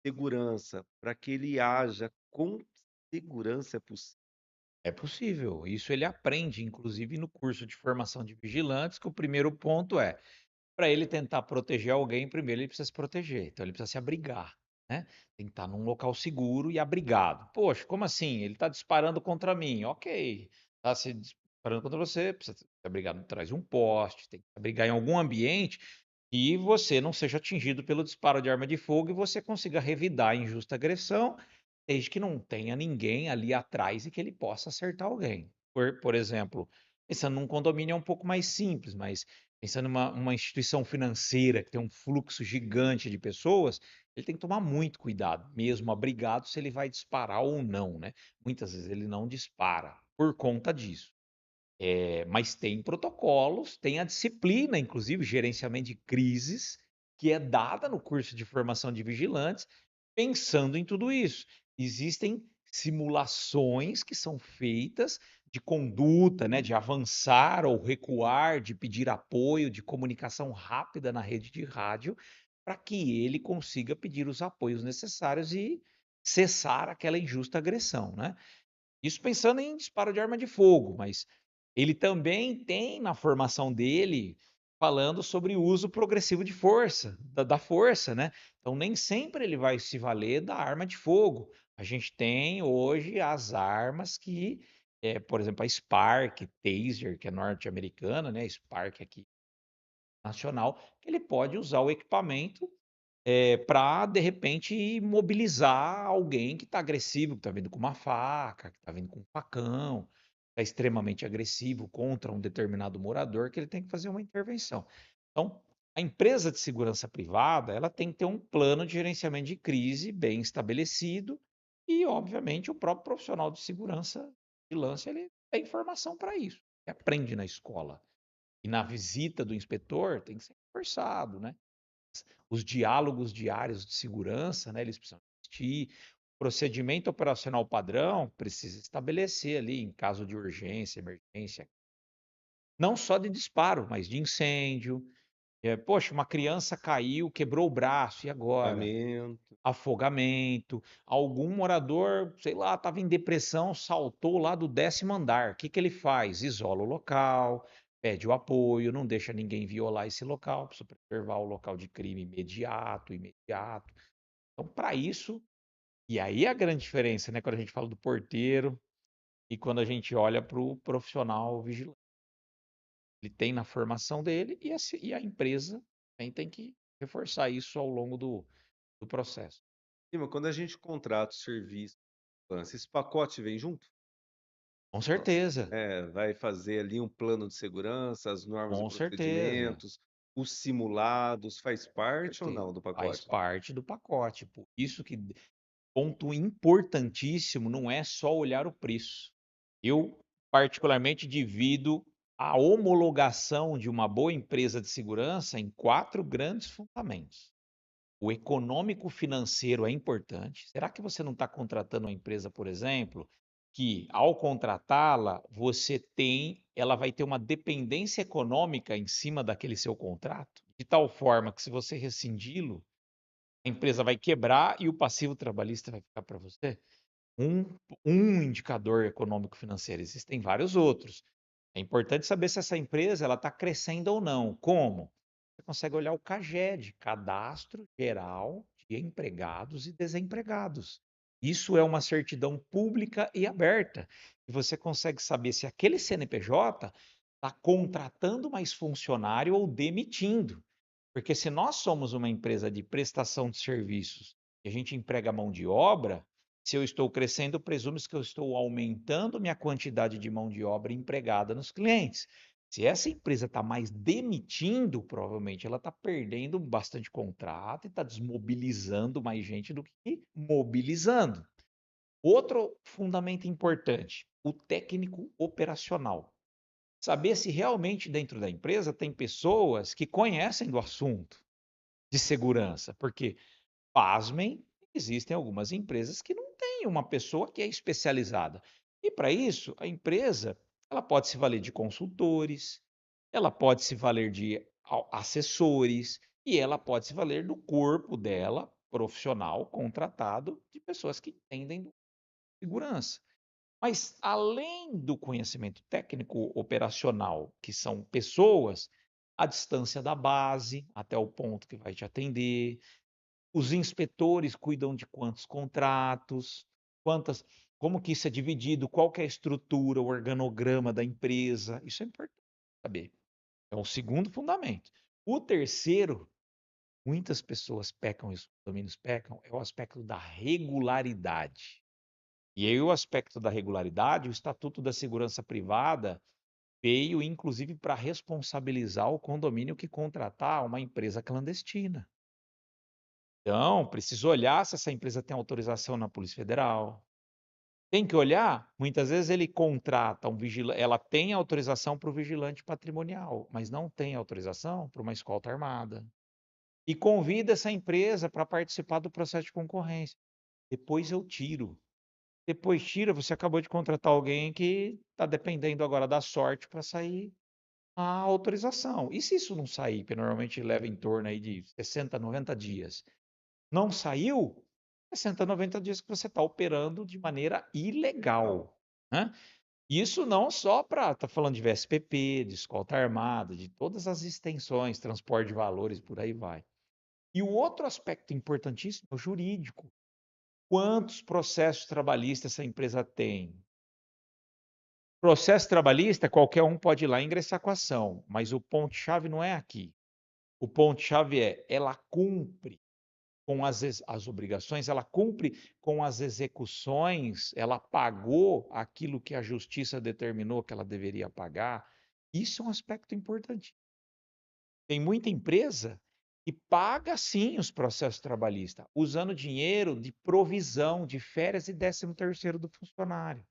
segurança, para que ele haja com segurança possível. é possível. Isso ele aprende, inclusive no curso de formação de vigilantes, que o primeiro ponto é, para ele tentar proteger alguém, primeiro ele precisa se proteger, então ele precisa se abrigar, né. Tem que estar num local seguro e abrigado. "Poxa, como assim? Ele está disparando contra mim". Ok, está se disparando contra você, precisa se abrigar atrás de um poste, tem que se abrigar em algum ambiente que você não seja atingido pelo disparo de arma de fogo e você consiga revidar a injusta agressão, desde que não tenha ninguém ali atrás e que ele possa acertar alguém. Por exemplo, pensando num condomínio é um pouco mais simples, mas pensando numa uma instituição financeira que tem um fluxo gigante de pessoas, ele tem que tomar muito cuidado, mesmo abrigado, se ele vai disparar ou não, né. Muitas vezes ele não dispara, por conta disso. Mas tem protocolos, tem a disciplina, inclusive gerenciamento de crises, que é dada no curso de formação de vigilantes, pensando em tudo isso. Existem simulações que são feitas de conduta, né, de avançar ou recuar, de pedir apoio, de comunicação rápida na rede de rádio, para que ele consiga pedir os apoios necessários e cessar aquela injusta agressão, né. Isso pensando em disparo de arma de fogo, mas ele também tem na formação dele, falando sobre o uso progressivo de força, da força, né. Então nem sempre ele vai se valer da arma de fogo. A gente tem hoje as armas que por exemplo, a Spark, Taser, que é norte-americana, né, Spark aqui nacional, que ele pode usar o equipamento, para de repente mobilizar alguém que está agressivo, que está vindo com uma faca, que está vindo com um facão, está extremamente agressivo contra um determinado morador, que ele tem que fazer uma intervenção. Então, a empresa de segurança privada, ela tem que ter um plano de gerenciamento de crise bem estabelecido e, obviamente, o próprio profissional de segurança vigilância, ele tem formação para isso, ele aprende na escola. E na visita do inspetor tem que ser reforçado, né? Os diálogos diários de segurança, né, eles precisam existir. O procedimento operacional padrão precisa estabelecer ali em caso de urgência, emergência, não só de disparo, mas de incêndio. Poxa, uma criança caiu, quebrou o braço, e agora? Afogamento. Afogamento. Algum morador, sei lá, estava em depressão, saltou lá do 10º andar. O que que ele faz? Isola o local, pede o apoio, não deixa ninguém violar esse local, precisa preservar o local de crime imediato. Então, para isso, e aí é a grande diferença, né, quando a gente fala do porteiro e quando a gente olha para o profissional vigilante. Ele tem na formação dele e a empresa também tem que reforçar isso ao longo do processo. E, mas quando a gente contrata o serviço, esse pacote vem junto? Com Ó, certeza, vai fazer ali um plano de segurança, as normas e com certeza, procedimentos, os simulados, faz parte ou certeza. não do Faz pacote? parte do pacote. Por isso que ponto importantíssimo não é só olhar o preço. Eu, particularmente, divido a homologação de uma boa empresa de segurança em 4 grandes fundamentos. O econômico financeiro é importante. Será que você não está contratando uma empresa, por exemplo, que ao contratá-la, ela vai ter uma dependência econômica em cima daquele seu contrato? De tal forma que se você rescindi-lo, a empresa vai quebrar e o passivo trabalhista vai ficar para você? Um, um indicador econômico financeiro, existem vários outros. É importante saber se essa empresa ela está crescendo ou não. Como? Você consegue olhar o CAGED, Cadastro Geral de Empregados e Desempregados. Isso é uma certidão pública e aberta. E você consegue saber se aquele CNPJ está contratando mais funcionário ou demitindo. Porque se nós somos uma empresa de prestação de serviços e a gente emprega mão de obra, se eu estou crescendo, presume-se que eu estou aumentando minha quantidade de mão de obra empregada nos clientes. Se essa empresa está mais demitindo, provavelmente ela está perdendo bastante contrato e está desmobilizando mais gente do que mobilizando. Outro fundamento importante, o técnico operacional. Saber se realmente dentro da empresa tem pessoas que conhecem do assunto de segurança, porque, pasmem, existem algumas empresas que não têm uma pessoa que é especializada. E para isso, a empresa, ela pode se valer de consultores, ela pode se valer de assessores e ela pode se valer do corpo dela, profissional, contratado, de pessoas que entendem de segurança. Mas além do conhecimento técnico operacional, que são pessoas, a distância da base até o ponto que vai te atender, os inspetores cuidam de quantos contratos, quantas, como que isso é dividido, qual que é a estrutura, o organograma da empresa. Isso é importante saber. É o segundo fundamento. O terceiro, muitas pessoas pecam, os condomínios pecam, é o aspecto da regularidade. E aí o aspecto da regularidade, o Estatuto da Segurança Privada veio inclusive para responsabilizar o condomínio que contratar uma empresa clandestina. Então, precisa olhar se essa empresa tem autorização na Polícia Federal. Tem que olhar, muitas vezes ele contrata um vigilante, ela tem autorização para o vigilante patrimonial, mas não tem autorização para uma escolta armada. E convida essa empresa para participar do processo de concorrência. Depois eu tiro. Depois tira, você acabou de contratar alguém que está dependendo agora da sorte para sair a autorização. E se isso não sair, que normalmente leva em torno aí de 60, 90 dias, não saiu, 60, 90 dias que você está operando de maneira ilegal, né? Isso não só para, está falando de VSPP, de escolta armada, de todas as extensões, transporte de valores, por aí vai. E o outro aspecto importantíssimo é o jurídico. Quantos processos trabalhistas essa empresa tem? Processo trabalhista, qualquer um pode ir lá e ingressar com a ação, mas o ponto-chave não é aqui. O ponto-chave é, ela cumpre com as obrigações, ela cumpre com as execuções, ela pagou aquilo que a justiça determinou que ela deveria pagar. Isso é um aspecto importante. Tem muita empresa que paga sim os processos trabalhistas, usando dinheiro de provisão de férias e 13º do funcionário.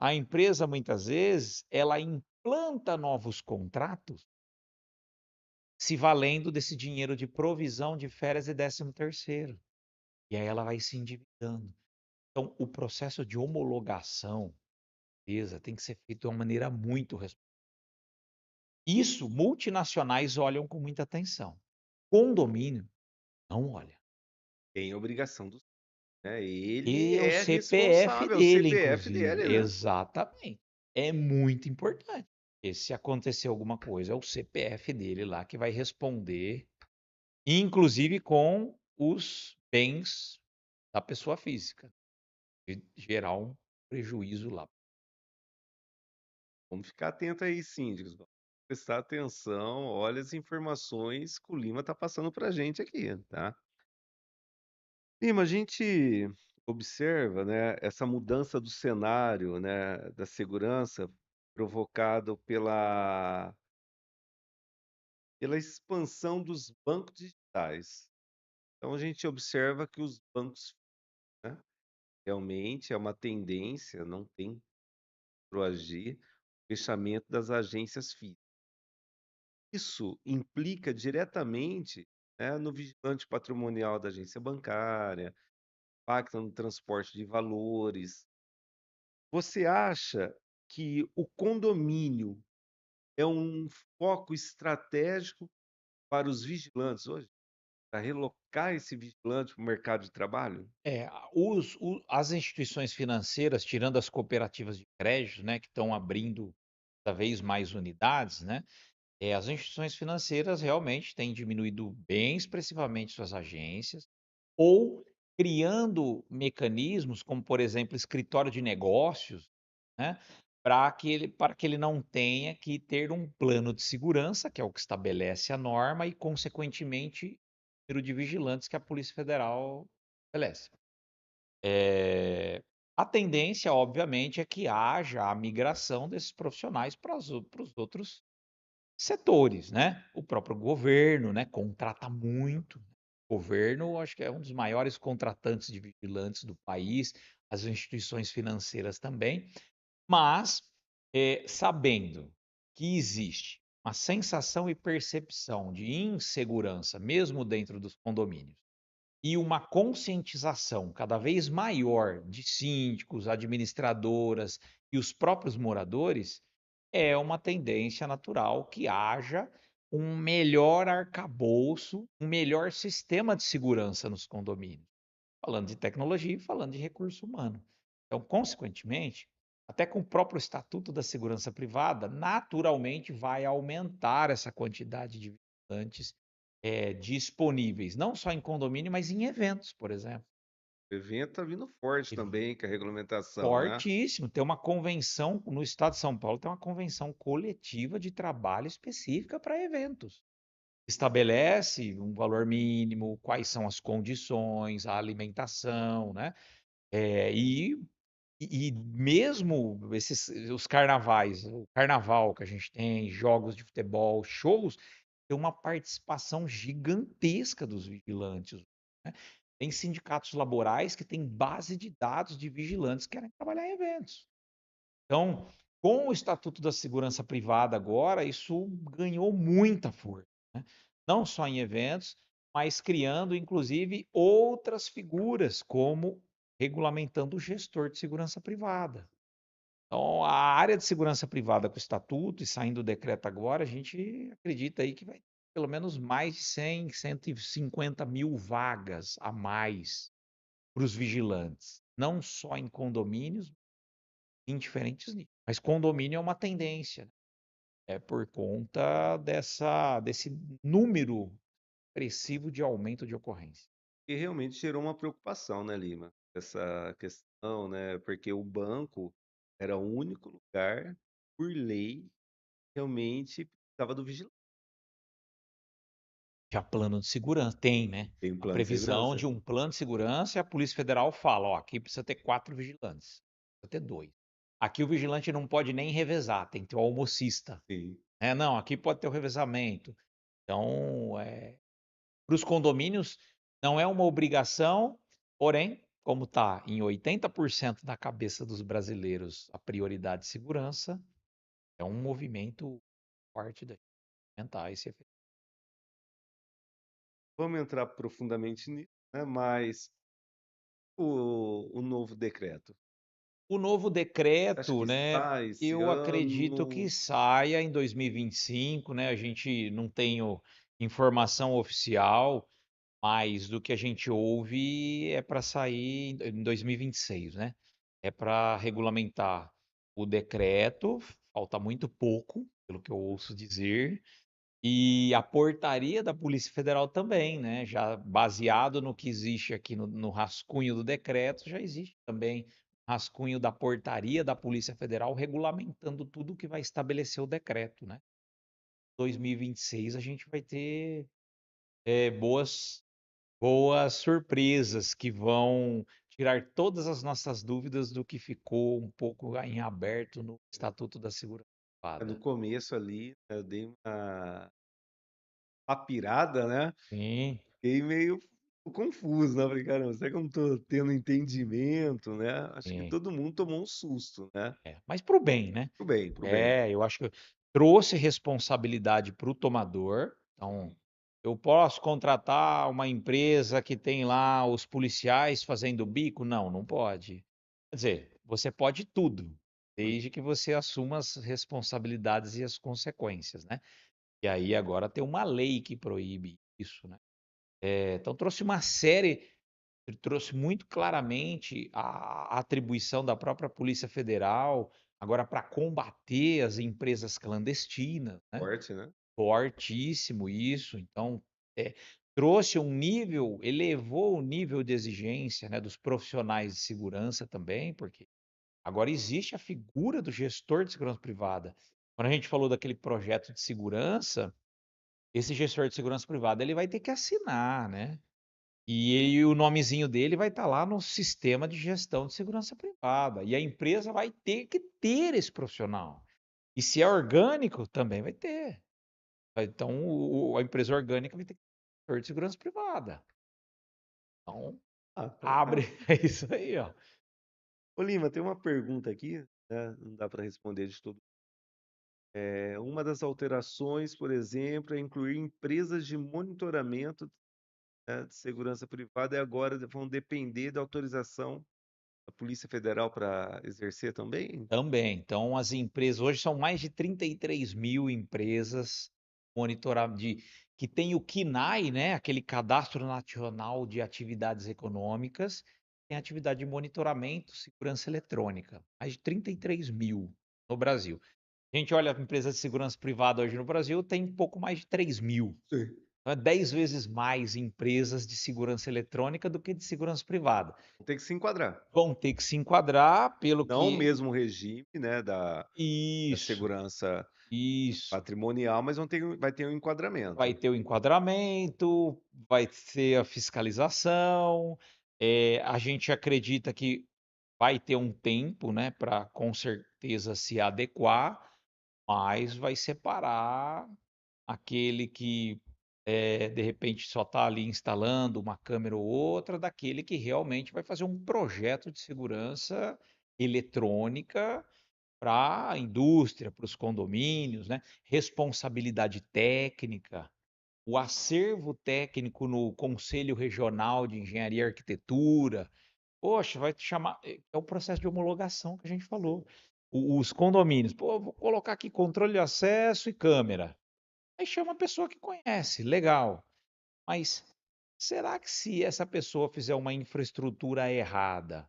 A empresa muitas vezes, ela implanta novos contratos se valendo desse dinheiro de provisão de férias e 13º. E aí ela vai se endividando. Então, o processo de homologação, beleza, tem que ser feito de uma maneira muito responsável. Isso multinacionais olham com muita atenção. Condomínio não olha. Tem obrigação do né, ele E é o é CPF responsável, é o dele, CPF inclusive. dele, né. Exatamente. É muito importante. E se acontecer alguma coisa, é o CPF dele lá que vai responder, inclusive com os bens da pessoa física, e gerar um prejuízo lá. Vamos ficar atento aí, síndicos, vamos prestar atenção, olha as informações que o Lima está passando para a gente aqui, tá. Lima, a gente observa, né, essa mudança do cenário, né, da segurança provocado pela expansão dos bancos digitais. Então a gente observa que os bancos, né, realmente é uma tendência, não tem para agir, o fechamento das agências físicas. Isso implica diretamente, né, no vigilante patrimonial da agência bancária, impacta no transporte de valores. Você acha que o condomínio é um foco estratégico para os vigilantes hoje? Para relocar esse vigilante para o mercado de trabalho? É, as instituições financeiras, tirando as cooperativas de crédito, né, que estão abrindo cada vez mais unidades, né, as instituições financeiras realmente têm diminuído bem expressivamente suas agências, ou criando mecanismos, como por exemplo, escritório de negócios, né, para que ele não tenha que ter um plano de segurança, que é o que estabelece a norma, e, consequentemente, o número de vigilantes que a Polícia Federal estabelece. A tendência, obviamente, é que haja a migração desses profissionais para os outros setores, né. O próprio governo, né, contrata muito. O governo, acho que é um dos maiores contratantes de vigilantes do país, as instituições financeiras também, mas, sabendo que existe uma sensação e percepção de insegurança, mesmo dentro dos condomínios, e uma conscientização cada vez maior de síndicos, administradoras e os próprios moradores, é uma tendência natural que haja um melhor arcabouço, um melhor sistema de segurança nos condomínios, falando de tecnologia e falando de recurso humano. Então, consequentemente, até com o próprio Estatuto da Segurança Privada, naturalmente vai aumentar essa quantidade de visitantes, disponíveis, não só em condomínio, mas em eventos, por exemplo. O evento está vindo forte Ev também com a regulamentação, né? Fortíssimo, tem uma convenção no estado de São Paulo, tem uma convenção coletiva de trabalho específica para eventos. Estabelece um valor mínimo, quais são as condições, a alimentação, né, e mesmo os carnavais, o carnaval que a gente tem, jogos de futebol, shows, tem uma participação gigantesca dos vigilantes, né. Tem sindicatos laborais que têm base de dados de vigilantes que querem trabalhar em eventos. Então, com o Estatuto da Segurança Privada agora, isso ganhou muita força, né. Não só em eventos, mas criando inclusive outras figuras, como regulamentando o gestor de segurança privada. Então, a área de segurança privada com o estatuto e saindo o decreto agora, a gente acredita aí que vai ter pelo menos mais de 100, 150 mil vagas a mais para os vigilantes, não só em condomínios, em diferentes níveis. Mas condomínio é uma tendência, né? É por conta desse número expressivo de aumento de ocorrência. E realmente gerou uma preocupação, né, Lima? Essa questão, né? Porque o banco, Era o único lugar, por lei, realmente precisava do vigilante. Já plano de segurança tem, né. Tem um A plano de previsão segurança? de um plano de segurança e a Polícia Federal fala: "Ó, aqui precisa ter 4 vigilantes, precisa ter 2. Aqui o vigilante não pode nem revezar, tem que ter o almocista". Sim. Não, aqui pode ter o revezamento. Então, para os condomínios não é uma obrigação, porém, como está em 80% da cabeça dos brasileiros a prioridade de segurança, é um movimento forte da implementar esse efeito. Vamos entrar profundamente nisso, né, mas o novo decreto, O novo acho decreto, que né, sai esse eu acredito que ano? saia em 2025, né, a gente não tem informação oficial, mas do que a gente ouve é para sair em 2026, né. É para regulamentar o decreto, falta muito pouco, pelo que eu ouço dizer, e a portaria da Polícia Federal também, né, já baseado no que existe aqui no rascunho do decreto, já existe também rascunho da portaria da Polícia Federal regulamentando tudo que vai estabelecer o decreto, né. 2026 a gente vai ter, boas surpresas que vão tirar todas as nossas dúvidas do que ficou um pouco em aberto no Estatuto da Segurança No Privada. começo ali, eu dei uma pirada, né, Sim, fiquei meio confuso, né, falei: "Caramba, será que eu não tô tendo entendimento?", né. Acho que sim. todo mundo tomou um susto, né. Mas para o bem, né. Para o bem, para o bem. Eu acho que trouxe responsabilidade para o tomador, então, eu posso contratar uma empresa que tem lá os policiais fazendo bico? Não, não pode. Quer dizer, você pode tudo, desde que você assuma as responsabilidades e as consequências, né. E aí agora tem uma lei que proíbe isso, né. Então trouxe muito claramente a atribuição da própria Polícia Federal, agora para combater as empresas clandestinas, né, Forte, né. fortíssimo isso, então, eh, trouxe um nível elevou o nível de exigência, né, dos profissionais de segurança também, porque agora existe a figura do gestor de segurança privada. Quando a gente falou daquele projeto de segurança, esse gestor de segurança privada ele vai ter que assinar, né. E o nomezinho dele vai estar lá no sistema de gestão de segurança privada, e a empresa vai ter que ter esse profissional. E se é orgânico, também vai ter. Então a empresa orgânica vai ter que ter de segurança privada. Então, Ah, então abre tá. é isso aí, ó. Ô Lima, tem uma pergunta aqui, né, não dá para responder de todo. Uma das alterações, por exemplo, é incluir empresas de monitoramento, né, de segurança privada e agora vão depender da autorização da Polícia Federal para exercer também? Também, então as empresas hoje são mais de 33.000 empresas monitora de que tem o CNAE, né, aquele Cadastro Nacional de Atividades Econômicas, tem atividade de monitoramento, segurança eletrônica, mais de 33.000 no Brasil. A gente olha a empresa de segurança privada hoje no Brasil, tem pouco mais de 3.000. Sim. Então é 10 vezes mais empresas de segurança eletrônica do que de segurança privada. Tem que se enquadrar. Vão ter que se enquadrar pelo Não o que mesmo regime, né, da isso. segurança Isso. patrimonial, mas vai ter um Vai enquadramento. ter o enquadramento, vai ser a fiscalização, a gente acredita que vai ter um tempo, né, para com certeza se adequar, mas vai separar aquele que, de repente só está ali instalando uma câmera ou outra, daquele que realmente vai fazer um projeto de segurança eletrônica para a indústria, para os condomínios, né, responsabilidade técnica, o acervo técnico no Conselho Regional de Engenharia e Arquitetura. Poxa, vai te chamar é o processo de homologação que a gente falou. Os condomínios: "Pô, vou colocar aqui controle de acesso e câmera". Aí chama a pessoa que conhece, legal. Mas será que se essa pessoa fizer uma infraestrutura errada,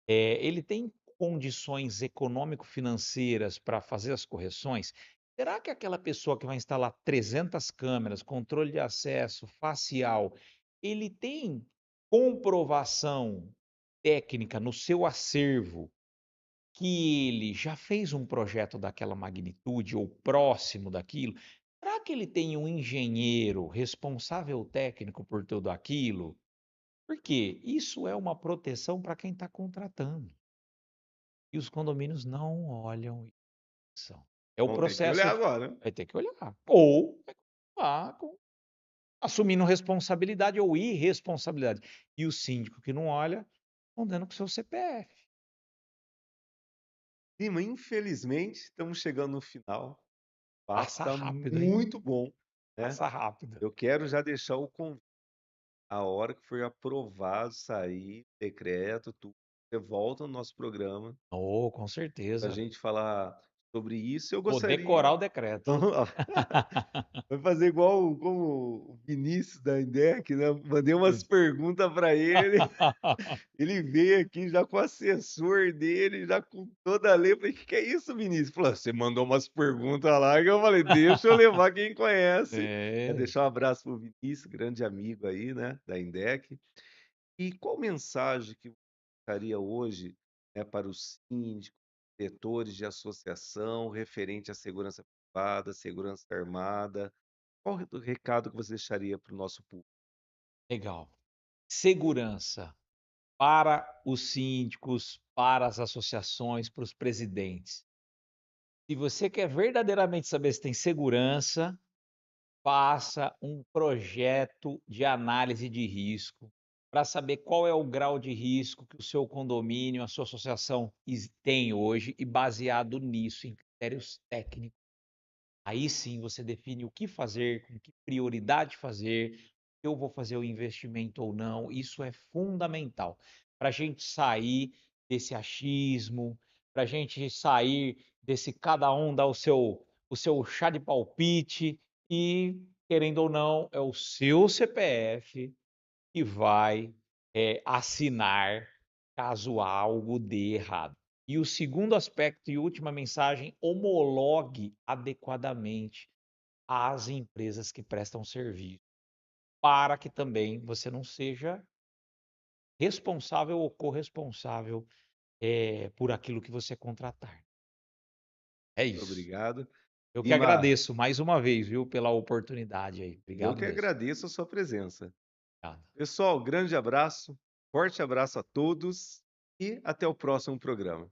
ele tem condições econômico-financeiras para fazer as correções? Será que aquela pessoa que vai instalar 300 câmeras, controle de acesso, facial, ele tem comprovação técnica no seu acervo que ele já fez um projeto daquela magnitude ou próximo daquilo? Será que ele tem um engenheiro responsável técnico por tudo aquilo? Porque isso é uma proteção para quem está contratando. E os condomínios não olham isso. É o Vão ter que olhar processo de agora. vai ter que olhar. Ou vai continuar assumindo responsabilidade ou irresponsabilidade. E o síndico que não olha, respondendo com o seu CPF. Lima, infelizmente, estamos chegando no final. O papo Passa está rápido, hein? muito bom, né? Passa rápido. Eu quero já deixar o convite. A hora que for aprovado, sair decreto, tudo, você volta no nosso programa Oh, com para a certeza. gente falar sobre isso. Eu Vou gostaria. decorar o decreto. Vai fazer igual como o Vinícius da Indec, né? Mandei umas perguntas para ele. Ele veio aqui já com o assessor dele, já com toda a lei. Eu falei, o que é isso, Vinícius? Falou, você mandou umas perguntas lá que eu falei, deixa eu levar quem conhece. É, Deixar um abraço pro Vinícius, grande amigo aí, né, da Indec. E qual mensagem que você daria hoje, né, para os síndicos, diretores de associação, referente à segurança privada, segurança armada? Qual o recado que você deixaria para o nosso público? legal. Segurança para os síndicos, para as associações, para os presidentes. Se você quer verdadeiramente saber se tem segurança, faça um projeto de análise de risco para saber qual é o grau de risco que o seu condomínio, a sua associação tem hoje e baseado nisso, em critérios técnicos. Aí sim você define o que fazer, com que prioridade fazer, se eu vou fazer o investimento ou não. Isso é fundamental para a gente sair desse achismo, para a gente sair desse cada um dar o seu chá de palpite e, querendo ou não, é o seu CPF que vai assinar caso algo dê errado. E o segundo aspecto e última mensagem, homologue adequadamente às empresas que prestam serviço, para que também você não seja responsável ou corresponsável, por aquilo que você contratar. É isso. Obrigado. Eu que Lima, agradeço mais uma vez, viu, pela oportunidade aí. eu Obrigado que mesmo. agradeço a sua presença. Obrigado. Pessoal, grande abraço, forte abraço a todos e até o próximo programa.